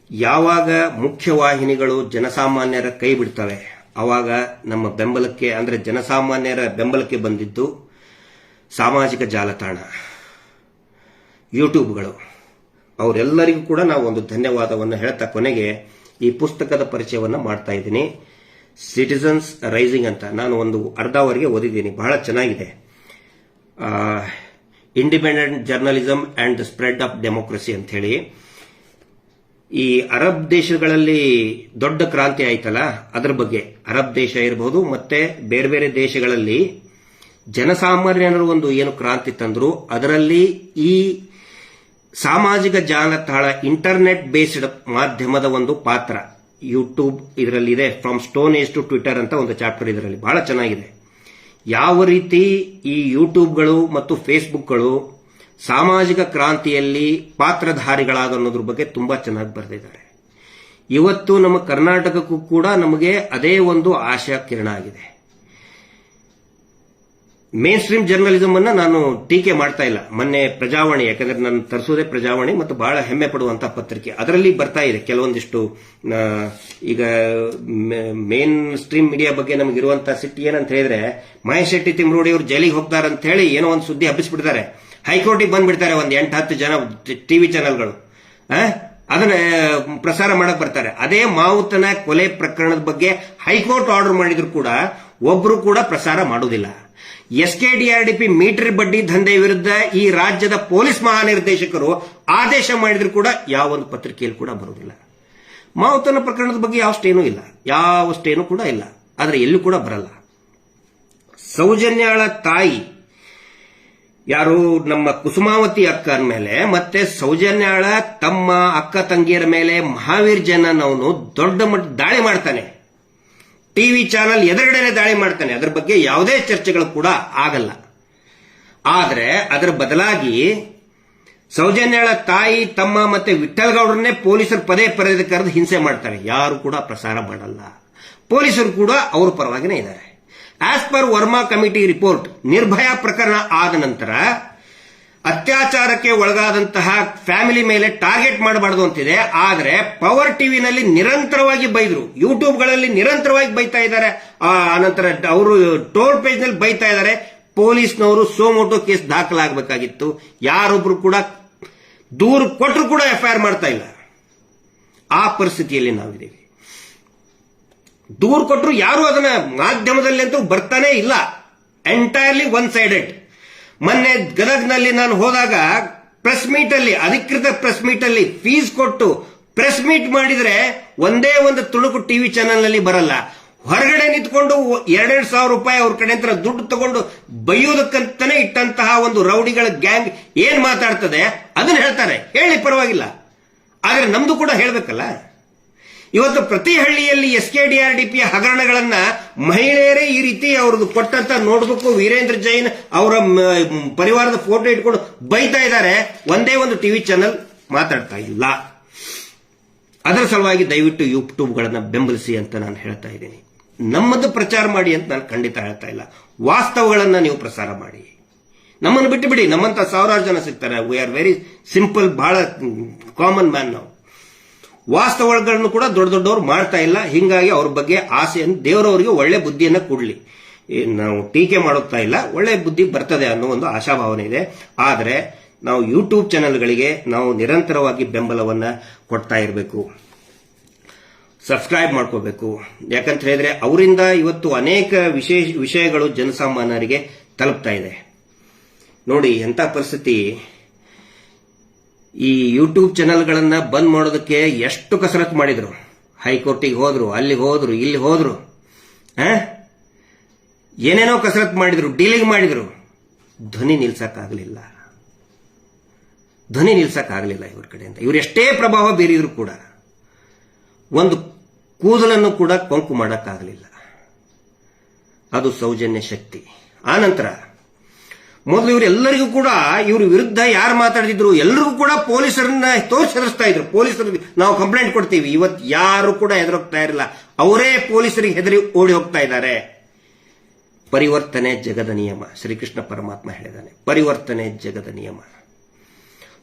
ಯಾವಾಗ ಮುಖ್ಯವಾಹಿನಿಗಳು ಜನಸಾಮಾನ್ಯರ ಕೈ ಬಿಡ್ತವೆ ಅವಾಗ ನಮ್ಮ ಬೆಂಬಲಕ್ಕೆ, ಅಂದ್ರೆ ಜನಸಾಮಾನ್ಯರ ಬೆಂಬಲಕ್ಕೆ ಬಂದಿದ್ದು ಸಾಮಾಜಿಕ ಜಾಲತಾಣ, ಯೂಟ್ಯೂಬ್ಗಳು. ಅವರೆಲ್ಲರಿಗೂ ಕೂಡ ನಾವು ಒಂದು ಧನ್ಯವಾದವನ್ನು ಹೇಳ್ತಾ ಕೊನೆಗೆ ಈ ಪುಸ್ತಕದ ಪರಿಚಯವನ್ನು ಮಾಡ್ತಾ ಇದ್ದೀನಿ. ಸಿಟಿಸನ್ಸ್ ರೈಸಿಂಗ್ ಅಂತ ನಾನು ಒಂದು ಅರ್ಧವರೆಗೆ ಓದಿದ್ದೀನಿ, ಬಹಳ ಚೆನ್ನಾಗಿದೆ. Independent journalism and the spread of democracy ಅಂತ ಹೇಳಿ. ಈ ಅರಬ್ ದೇಶಗಳಲ್ಲಿ ದೊಡ್ಡ ಕ್ರಾಂತಿ ಆಯ್ತಲ್ಲ, ಅದರ ಬಗ್ಗೆ, ಅರಬ್ ದೇಶ ಇರಬಹುದು ಮತ್ತೆ ಬೇರೆ ಬೇರೆ ದೇಶಗಳಲ್ಲಿ ಜನಸಾಮಾನ್ಯರು ಒಂದು ಏನು ಕ್ರಾಂತಿ ತಂದ್ರು, ಅದರಲ್ಲಿ ಈ ಸಾಮಾಜಿಕ ಜಾಲತಾಣ, ಇಂಟರ್ನೆಟ್ ಬೇಸ್ಡ್ ಮಾಧ್ಯಮದ ಒಂದು ಪಾತ್ರ, ಯೂಟ್ಯೂಬ್ ಇದರಲ್ಲಿ ಇದೆ. From stone age to Twitter ಅಂತ ಒಂದು ಚಾಪ್ಟರ್ ಇದರಲ್ಲಿ ಬಹಳ ಚೆನ್ನಾಗಿದೆ. ಯಾವ ರೀತಿ ಈ ಯೂಟ್ಯೂಬ್ಗಳು ಮತ್ತು ಫೇಸ್ಬುಕ್ಗಳು ಸಾಮಾಜಿಕ ಕ್ರಾಂತಿಯಲ್ಲಿ ಪಾತ್ರಧಾರಿಗಳಾದ ಅನ್ನೋದ್ರ ಬಗ್ಗೆ ತುಂಬಾ ಚೆನ್ನಾಗಿ ಬರೆದಿದ್ದಾರೆ. ಇವತ್ತು ನಮ್ಮ ಕರ್ನಾಟಕಕ್ಕೂ ಕೂಡ ನಮಗೆ ಅದೇ ಒಂದು ಆಶಾ ಕಿರಣ ಆಗಿದೆ. ಮೇನ್ ಸ್ಟ್ರೀಮ್ ಜರ್ನಲಿಸಂ ಅನ್ನ ನಾನು ಟೀಕೆ ಮಾಡ್ತಾ ಇಲ್ಲ. ಮೊನ್ನೆ ಪ್ರಜಾವಾಣಿ, ಯಾಕಂದ್ರೆ ನಾನು ತರಿಸೋದೇ ಪ್ರಜಾವಾಣಿ ಮತ್ತು ಬಹಳ ಹೆಮ್ಮೆ ಪಡುವಂತಹ ಪತ್ರಿಕೆ, ಅದರಲ್ಲಿ ಬರ್ತಾ ಇದೆ ಕೆಲವೊಂದಿಷ್ಟು. ಈಗ ಮೇನ್ ಸ್ಟ್ರೀಮ್ ಮೀಡಿಯಾ ಬಗ್ಗೆ ನಮಗಿರುವಂತಹ ಸಿಟ್ಟು ಏನಂತ ಹೇಳಿದ್ರೆ, ಮಹೇಶ್ ಶೆಟ್ಟಿ ತಿಮ್ರೋಡಿ ಅವರು ಜೈಲಿಗೆ ಹೋಗ್ತಾರಂತ ಹೇಳಿ ಏನೋ ಒಂದು ಸುದ್ದಿ ಹಬ್ಬಿಸ್ಬಿಡ್ತಾರೆ, ಹೈಕೋರ್ಟಿಗೆ ಬಂದ್ಬಿಡ್ತಾರೆ ಒಂದು 8-10 ಜನ ಟಿವಿ ಚಾನೆಲ್ಗಳು, ಅದನ್ನ ಪ್ರಸಾರ ಮಾಡಕ್ ಬರ್ತಾರೆ. ಅದೇ ಮಾವುತನ ಕೊಲೆ ಪ್ರಕರಣದ ಬಗ್ಗೆ ಹೈಕೋರ್ಟ್ ಆರ್ಡರ್ ಮಾಡಿದ್ರು ಕೂಡ ಒಬ್ರು ಕೂಡ ಪ್ರಸಾರ ಮಾಡುವುದಿಲ್ಲ. SKDRDP ಮೀಟರ್ ಬಡ್ಡಿ ದಂಧೆ ವಿರುದ್ಧ ಈ ರಾಜ್ಯದ ಪೊಲೀಸ್ ಮಹಾನಿರ್ದೇಶಕರು ಆದೇಶ ಮಾಡಿದ್ರು ಕೂಡ ಯಾವೊಂದು ಪತ್ರಿಕೆಯಲ್ಲಿ ಕೂಡ ಬರುವುದಿಲ್ಲ. ಮಾವುತನ ಪ್ರಕರಣದ ಬಗ್ಗೆ ಯಾವ ಸ್ಟೇನು ಕೂಡ ಇಲ್ಲ, ಆದ್ರೆ ಎಲ್ಲೂ ಕೂಡ ಬರಲ್ಲ. ಸೌಜನ್ಯಾಳ ತಾಯಿ ಯಾರು, ನಮ್ಮ ಕುಸುಮಾವತಿ ಅಕ್ಕ ಮೇಲೆ, ಮತ್ತೆ ಸೌಜನ್ಯಾಳ ತಮ್ಮ ಅಕ್ಕ ತಂಗಿಯರ ಮೇಲೆ ಮಹಾವೀರ್ ಜೈನ್ ಅವನು ದೊಡ್ಡ ಮಟ್ಟ ದಾಳಿ ಮಾಡ್ತಾನೆ. ಟಿವಿ ಚಾನೆಲ್ ಎದುರುಗಡೆನೆ ದಾಳಿ ಮಾಡ್ತಾನೆ. ಅದರ ಬಗ್ಗೆ ಯಾವುದೇ ಚರ್ಚೆಗಳು ಕೂಡ ಆಗಲ್ಲ. ಆದ್ರೆ ಅದರ ಬದಲಾಗಿ ಸೌಜನ್ಯಾಳ ತಾಯಿ, ತಮ್ಮ ಮತ್ತೆ ವಿಠಲ್ ಗೌಡ್ರನ್ನೇ ಪೊಲೀಸರು ಪದೇ ಕರೆದು ಹಿಂಸೆ ಮಾಡ್ತಾರೆ. ಯಾರು ಕೂಡ ಪ್ರಸಾರ ಮಾಡಲ್ಲ. ಪೊಲೀಸರು ಕೂಡ ಅವ್ರ ಪರವಾಗಿನೇ ಇದ್ದಾರೆ. As per Verma committee report, Nirbhaya ಪ್ರಕರಣ ಆದ ನಂತರ ಅತ್ಯಾಚಾರಕ್ಕೆ ಒಳಗಾದಂತಹ ಫ್ಯಾಮಿಲಿ ಮೇಲೆ ಟಾರ್ಗೆಟ್ ಮಾಡಬಾರದು ಅಂತಿದೆ. ಆದರೆ ಪವರ್ ಟಿವಿನಲ್ಲಿ ನಿರಂತರವಾಗಿ ಬೈದ್ರು, ಯೂಟ್ಯೂಬ್ಗಳಲ್ಲಿ ನಿರಂತರವಾಗಿ ಬೈತಾ ಇದ್ದಾರೆ. ಆನಂತರ ಅವರು ಟೋಲ್ ಪೇಜ್ ನಲ್ಲಿ ಬೈತಾ ಇದ್ದಾರೆ. ಪೊಲೀಸ್ನವರು ಸೋಮೋಟೋ ಕೇಸ್ ದಾಖಲಾಗಬೇಕಾಗಿತ್ತು. ಯಾರೊಬ್ರು ಕೂಡ ದೂರು ಕೊಟ್ಟರು ಕೂಡ ಎಫ್ಐಆರ್ ಮಾಡ್ತಾ ಇಲ್ಲ. ಆ ಪರಿಸ್ಥಿತಿಯಲ್ಲಿ ನಾವಿದ್ದೀವಿ. ದೂರು ಕೊಟ್ಟರು ಯಾರು ಅದನ್ನ ಮಾಧ್ಯಮದಲ್ಲಿ ಅಂತೂ ಬರ್ತಾನೆ ಇಲ್ಲ. Entirely one sided. ಮೊನ್ನೆ ಗದಗ್ನಲ್ಲಿ ನಾನು ಹೋದಾಗ ಪ್ರೆಸ್ ಮೀಟ್ ಅಲ್ಲಿ, ಅಧಿಕೃತ ಪ್ರೆಸ್ ಮೀಟ್ ಅಲ್ಲಿ ಫೀಸ್ ಕೊಟ್ಟು ಪ್ರೆಸ್ ಮೀಟ್ ಮಾಡಿದ್ರೆ ಒಂದೇ ಒಂದು ತುಣುಕು ಟಿವಿ ಚಾನೆಲ್ ನಲ್ಲಿ ಬರಲ್ಲ. ಹೊರಗಡೆ ನಿಂತ್ಕೊಂಡು 2,000 ರೂಪಾಯಿ ಅವ್ರ ಕಡೆ ಅಂತ ದುಡ್ಡು ತಗೊಂಡು ಬೈಯೋದಕ್ಕಂತಾನೆ ಇಟ್ಟಂತಹ ಒಂದು ರೌಡಿಗಳ ಗ್ಯಾಂಗ್ ಏನ್ ಮಾತಾಡ್ತದೆ ಅದನ್ನ ಹೇಳ್ತಾರೆ. ಹೇಳಿ, ಪರವಾಗಿಲ್ಲ. ಆದ್ರೆ ನಮ್ದು ಕೂಡ ಹೇಳ್ಬೇಕಲ್ಲ. ಇವತ್ತು ಪ್ರತಿ ಹಳ್ಳಿಯಲ್ಲಿ SKDRDP ಹಗರಣಗಳನ್ನ ಮಹಿಳೆಯರೇ ಈ ರೀತಿ ಅವ್ರದ್ದು ಕೊಟ್ಟಂತ ನೋಟ್ಬುಕ್ ವೀರೇಂದ್ರ ಜೈನ್ ಅವರ ಪರಿವಾರದ ಫೋಟೋ ಇಟ್ಕೊಂಡು ಬೈತಾ ಇದ್ದಾರೆ. ಒಂದೇ ಒಂದು ಟಿವಿ ಚಾನೆಲ್ ಮಾತಾಡ್ತಾ ಇಲ್ಲ. ಅದರ ಸಲುವಾಗಿ ದಯವಿಟ್ಟು ಯೂಟ್ಯೂಬ್ಗಳನ್ನ ಬೆಂಬಲಿಸಿ ಅಂತ ನಾನು ಹೇಳ್ತಾ ಇದ್ದೀನಿ. ನಮ್ಮದು ಪ್ರಚಾರ ಮಾಡಿ ಅಂತ ನಾನು ಖಂಡಿತ ಹೇಳ್ತಾ ಇಲ್ಲ. ವಾಸ್ತವಗಳನ್ನ ನೀವು ಪ್ರಸಾರ ಮಾಡಿ. ನಮ್ಮನ್ನು ಬಿಟ್ಟು ಬಿಡಿ. ನಮ್ಮಂತ ಸಾವಿರಾರು ಜನ ಸಿಗ್ತಾರೆ. ವಿ ಆರ್ ವೆರಿ ಸಿಂಪಲ್, ಬಹಳ ಕಾಮನ್ ಮ್ಯಾನ್. ನಾವು ವಾಸ್ತವಗಳನ್ನು ಕೂಡ ದೊಡ್ಡ ದೊಡ್ಡವರು ಮಾಡ್ತಾ ಇಲ್ಲ. ಹಿಂಗಾಗಿ ಅವ್ರ ಬಗ್ಗೆ ಆಸೆಯನ್ನು ದೇವರವರಿಗೆ ಒಳ್ಳೆ ಬುದ್ಧಿಯನ್ನ ಕೊಡ್ಲಿ. ನಾವು ಟೀಕೆ ಮಾಡುತ್ತಾ ಇಲ್ಲ, ಒಳ್ಳೆ ಬುದ್ಧಿ ಬರ್ತದೆ ಅನ್ನೋ ಒಂದು ಆಶಾಭಾವನೆ ಇದೆ. ಆದರೆ ನಾವು ಯೂಟ್ಯೂಬ್ ಚಾನೆಲ್ಗಳಿಗೆ ನಾವು ನಿರಂತರವಾಗಿ ಬೆಂಬಲವನ್ನ ಕೊಡ್ತಾ ಇರಬೇಕು. ಸಬ್ಸ್ಕ್ರೈಬ್ ಮಾಡ್ಕೋಬೇಕು. ಯಾಕಂತ ಹೇಳಿದ್ರೆ ಅವರಿಂದ ಇವತ್ತು ಅನೇಕ ವಿಷಯಗಳು ಜನಸಾಮಾನ್ಯರಿಗೆ ತಲುಪ್ತಾ ಇದೆ. ನೋಡಿ ಎಂತ ಪರಿಸ್ಥಿತಿ. ಈ ಯೂಟ್ಯೂಬ್ ಚಾನೆಲ್ಗಳನ್ನ ಬಂದ್ ಮಾಡೋದಕ್ಕೆ ಎಷ್ಟು ಕಸರತ್ತು ಮಾಡಿದ್ರು. ಹೈಕೋರ್ಟಿಗೆ ಹೋದ್ರು, ಅಲ್ಲಿ ಹೋದ್ರು, ಇಲ್ಲಿ ಹೋದ್ರು, ಏನೇನೋ ಕಸರತ್ತು ಮಾಡಿದ್ರು, ಡೀಲಿಂಗ್ ಮಾಡಿದ್ರು. ಧ್ವನಿ ನಿಲ್ಸಕ್ಕಾಗಲಿಲ್ಲ. ಇವ್ರ ಕಡೆಯಿಂದ. ಇವ್ರು ಎಷ್ಟೇ ಪ್ರಭಾವ ಬೀರಿದ್ರು ಕೂಡ ಒಂದು ಕೂದಲನ್ನು ಕೂಡ ಕೊಂಕು ಮಾಡಕ್ಕಾಗಲಿಲ್ಲ. ಅದು ಸೌಜನ್ಯ ಶಕ್ತಿ. ಆನಂತರ ಮೊದಲು ಇವರೆಲ್ಲರಿಗೂ ಕೂಡ ಇವ್ರ ವಿರುದ್ಧ ಯಾರು ಮಾತಾಡಿದ್ರು ಎಲ್ಲರಿಗೂ ಕೂಡ ಪೊಲೀಸರನ್ನ ತೋರಿಸ್ತಾ ಇದ್ರು. ಪೊಲೀಸರಿಗೆ ನಾವು ಕಂಪ್ಲೇಂಟ್ ಕೊಡ್ತೀವಿ. ಇವತ್ತು ಯಾರು ಕೂಡ ಹೆದರೋಗ್ತಾ ಇರಲಿಲ್ಲ. ಅವರೇ ಪೊಲೀಸರಿಗೆ ಹೆದರಿ ಓಡಿ ಹೋಗ್ತಾ ಇದ್ದಾರೆ. ಪರಿವರ್ತನೆ ಜಗದ ನಿಯಮ. ಶ್ರೀಕೃಷ್ಣ ಪರಮಾತ್ಮ ಹೇಳಿದ್ದಾನೆ, ಪರಿವರ್ತನೆ ಜಗದ ನಿಯಮ.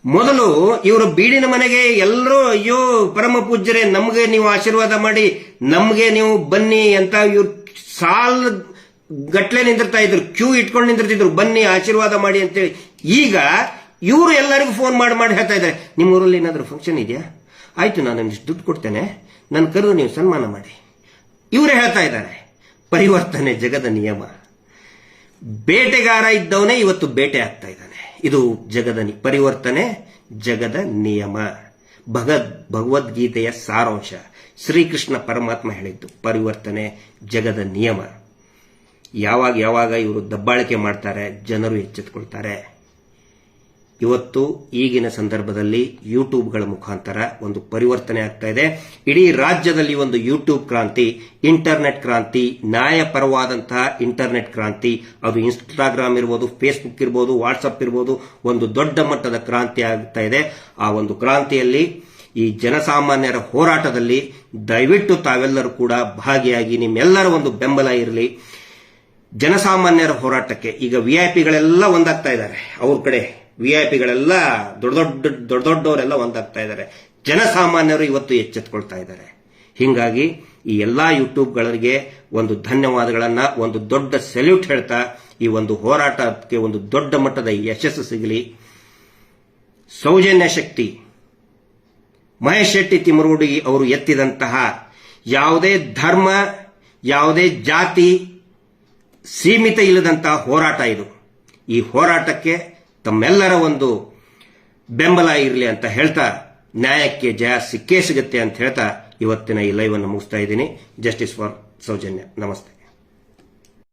ಮೊದಲು ಇವರು ಬೀಡಿನ ಮನೆಗೆ ಎಲ್ಲರೂ ಅಯ್ಯೋ ಪರಮ ಪೂಜ್ಯರೇ ನಮ್ಗೆ ನೀವು ಆಶೀರ್ವಾದ ಮಾಡಿ, ನಮ್ಗೆ ನೀವು ಬನ್ನಿ ಅಂತ ಇವ್ರು ಸಾಲ್ ಗಟ್ಲೆ ನಿಂದಿರ್ತಾ ಇದ್ರು, ಕ್ಯೂ ಇಟ್ಕೊಂಡು ನಿಂದಿರ್ತಿದ್ರು, ಬನ್ನಿ ಆಶೀರ್ವಾದ ಮಾಡಿ ಅಂತೇಳಿ. ಈಗ ಇವರು ಎಲ್ಲರಿಗೂ ಫೋನ್ ಮಾಡಿ ಹೇಳ್ತಾ ಇದ್ದಾರೆ, ನಿಮ್ಮ ಊರಲ್ಲಿ ಏನಾದರೂ ಫಂಕ್ಷನ್ ಇದೆಯಾ? ಆಯ್ತು, ನಾನು ನಿಮ್ಗೆ ದುಡ್ಡು ಕೊಡ್ತೇನೆ, ನನ್ನ ಕರೆದು ನೀವು ಸನ್ಮಾನ ಮಾಡಿ. ಇವರೇ ಹೇಳ್ತಾ ಇದ್ದಾರೆ ಪರಿವರ್ತನೆ ಜಗದ ನಿಯಮ. ಬೇಟೆಗಾರ ಇದ್ದವನೇ ಇವತ್ತು ಬೇಟೆ ಆಗ್ತಾ ಇದ್ದಾನೆ. ಇದು ಜಗದ ಪರಿವರ್ತನೆ ಜಗದ ನಿಯಮ. ಭಗವದ್ಗೀತೆಯ ಸಾರಾಂಶ. ಶ್ರೀಕೃಷ್ಣ ಪರಮಾತ್ಮ ಹೇಳಿದ್ದು ಪರಿವರ್ತನೆ ಜಗದ ನಿಯಮ. ಯಾವಾಗ ಇವರು ದಬ್ಬಾಳಿಕೆ ಮಾಡ್ತಾರೆ, ಜನರು ಎಚ್ಚೆತ್ತುಕೊಳ್ತಾರೆ. ಇವತ್ತು ಈಗಿನ ಸಂದರ್ಭದಲ್ಲಿ ಯೂಟ್ಯೂಬ್ಗಳ ಮುಖಾಂತರ ಒಂದು ಪರಿವರ್ತನೆ ಆಗ್ತಾ ಇದೆ. ಇಡೀ ರಾಜ್ಯದಲ್ಲಿ ಒಂದು ಯೂಟ್ಯೂಬ್ ಕ್ರಾಂತಿ, ಇಂಟರ್ನೆಟ್ ಕ್ರಾಂತಿ, ನ್ಯಾಯಪರವಾದಂತಹ ಇಂಟರ್ನೆಟ್ ಕ್ರಾಂತಿ. ಅದು ಇನ್ಸ್ಟಾಗ್ರಾಮ್ ಇರ್ಬೋದು, ಫೇಸ್ಬುಕ್ ಇರ್ಬೋದು, ವಾಟ್ಸಪ್ ಇರ್ಬೋದು, ಒಂದು ದೊಡ್ಡ ಮಟ್ಟದ ಕ್ರಾಂತಿ ಆಗ್ತಾ ಇದೆ. ಆ ಒಂದು ಕ್ರಾಂತಿಯಲ್ಲಿ ಈ ಜನಸಾಮಾನ್ಯರ ಹೋರಾಟದಲ್ಲಿ ದಯವಿಟ್ಟು ತಾವೆಲ್ಲರೂ ಕೂಡ ಭಾಗಿಯಾಗಿ ನಿಮ್ಮೆಲ್ಲರ ಒಂದು ಬೆಂಬಲ ಇರಲಿ. ಜನಸಾಮಾನ್ಯರ ಹೋರಾಟಕ್ಕೆ ಈಗ ವಿಐಪಿಗಳೆಲ್ಲ ಒಂದಾಗ್ತಾ ಇದ್ದಾರೆ. ಅವ್ರ ಕಡೆ ವಿಐಪಿಗಳೆಲ್ಲ ದೊಡ್ಡವರೆಲ್ಲ ಒಂದಾಗ್ತಾ ಇದ್ದಾರೆ. ಜನಸಾಮಾನ್ಯರು ಇವತ್ತು ಎಚ್ಚೆತ್ತುಕೊಳ್ತಾ ಇದ್ದಾರೆ. ಹಿಂಗಾಗಿ ಈ ಎಲ್ಲಾ ಯೂಟ್ಯೂಬ್ಗಳಿಗೆ ಒಂದು ಧನ್ಯವಾದಗಳನ್ನ, ಒಂದು ದೊಡ್ಡ ಸೆಲ್ಯೂಟ್ ಹೇಳ್ತಾ ಈ ಒಂದು ಹೋರಾಟಕ್ಕೆ ಒಂದು ದೊಡ್ಡ ಮಟ್ಟದ ಯಶಸ್ಸು ಸಿಗಲಿ. ಸೌಜನ್ಯ ಶಕ್ತಿ ಮಹೇಶ್ ಶೆಟ್ಟಿ ತಿಮ್ಮರೋಡಿ ಅವರು ಎತ್ತಿದಂತಹ ಯಾವುದೇ ಧರ್ಮ, ಯಾವುದೇ ಜಾತಿ ಸೀಮಿತ ಇಲ್ಲದಂತಹ ಹೋರಾಟ ಇದು. ಈ ಹೋರಾಟಕ್ಕೆ ತಮ್ಮೆಲ್ಲರ ಒಂದು ಬೆಂಬಲ ಇರಲಿ ಅಂತ ಹೇಳ್ತಾ, ನ್ಯಾಯಕ್ಕೆ ಜಯ ಸಿಕ್ಕೇ ಸಿಗುತ್ತೆ ಅಂತ ಹೇಳ್ತಾ ಇವತ್ತಿನ ಈ ಲೈವ್ ಅನ್ನು ಮುಗಿಸ್ತಾ ಇದ್ದೀನಿ. Justice for Soujanya. ನಮಸ್ತೆ.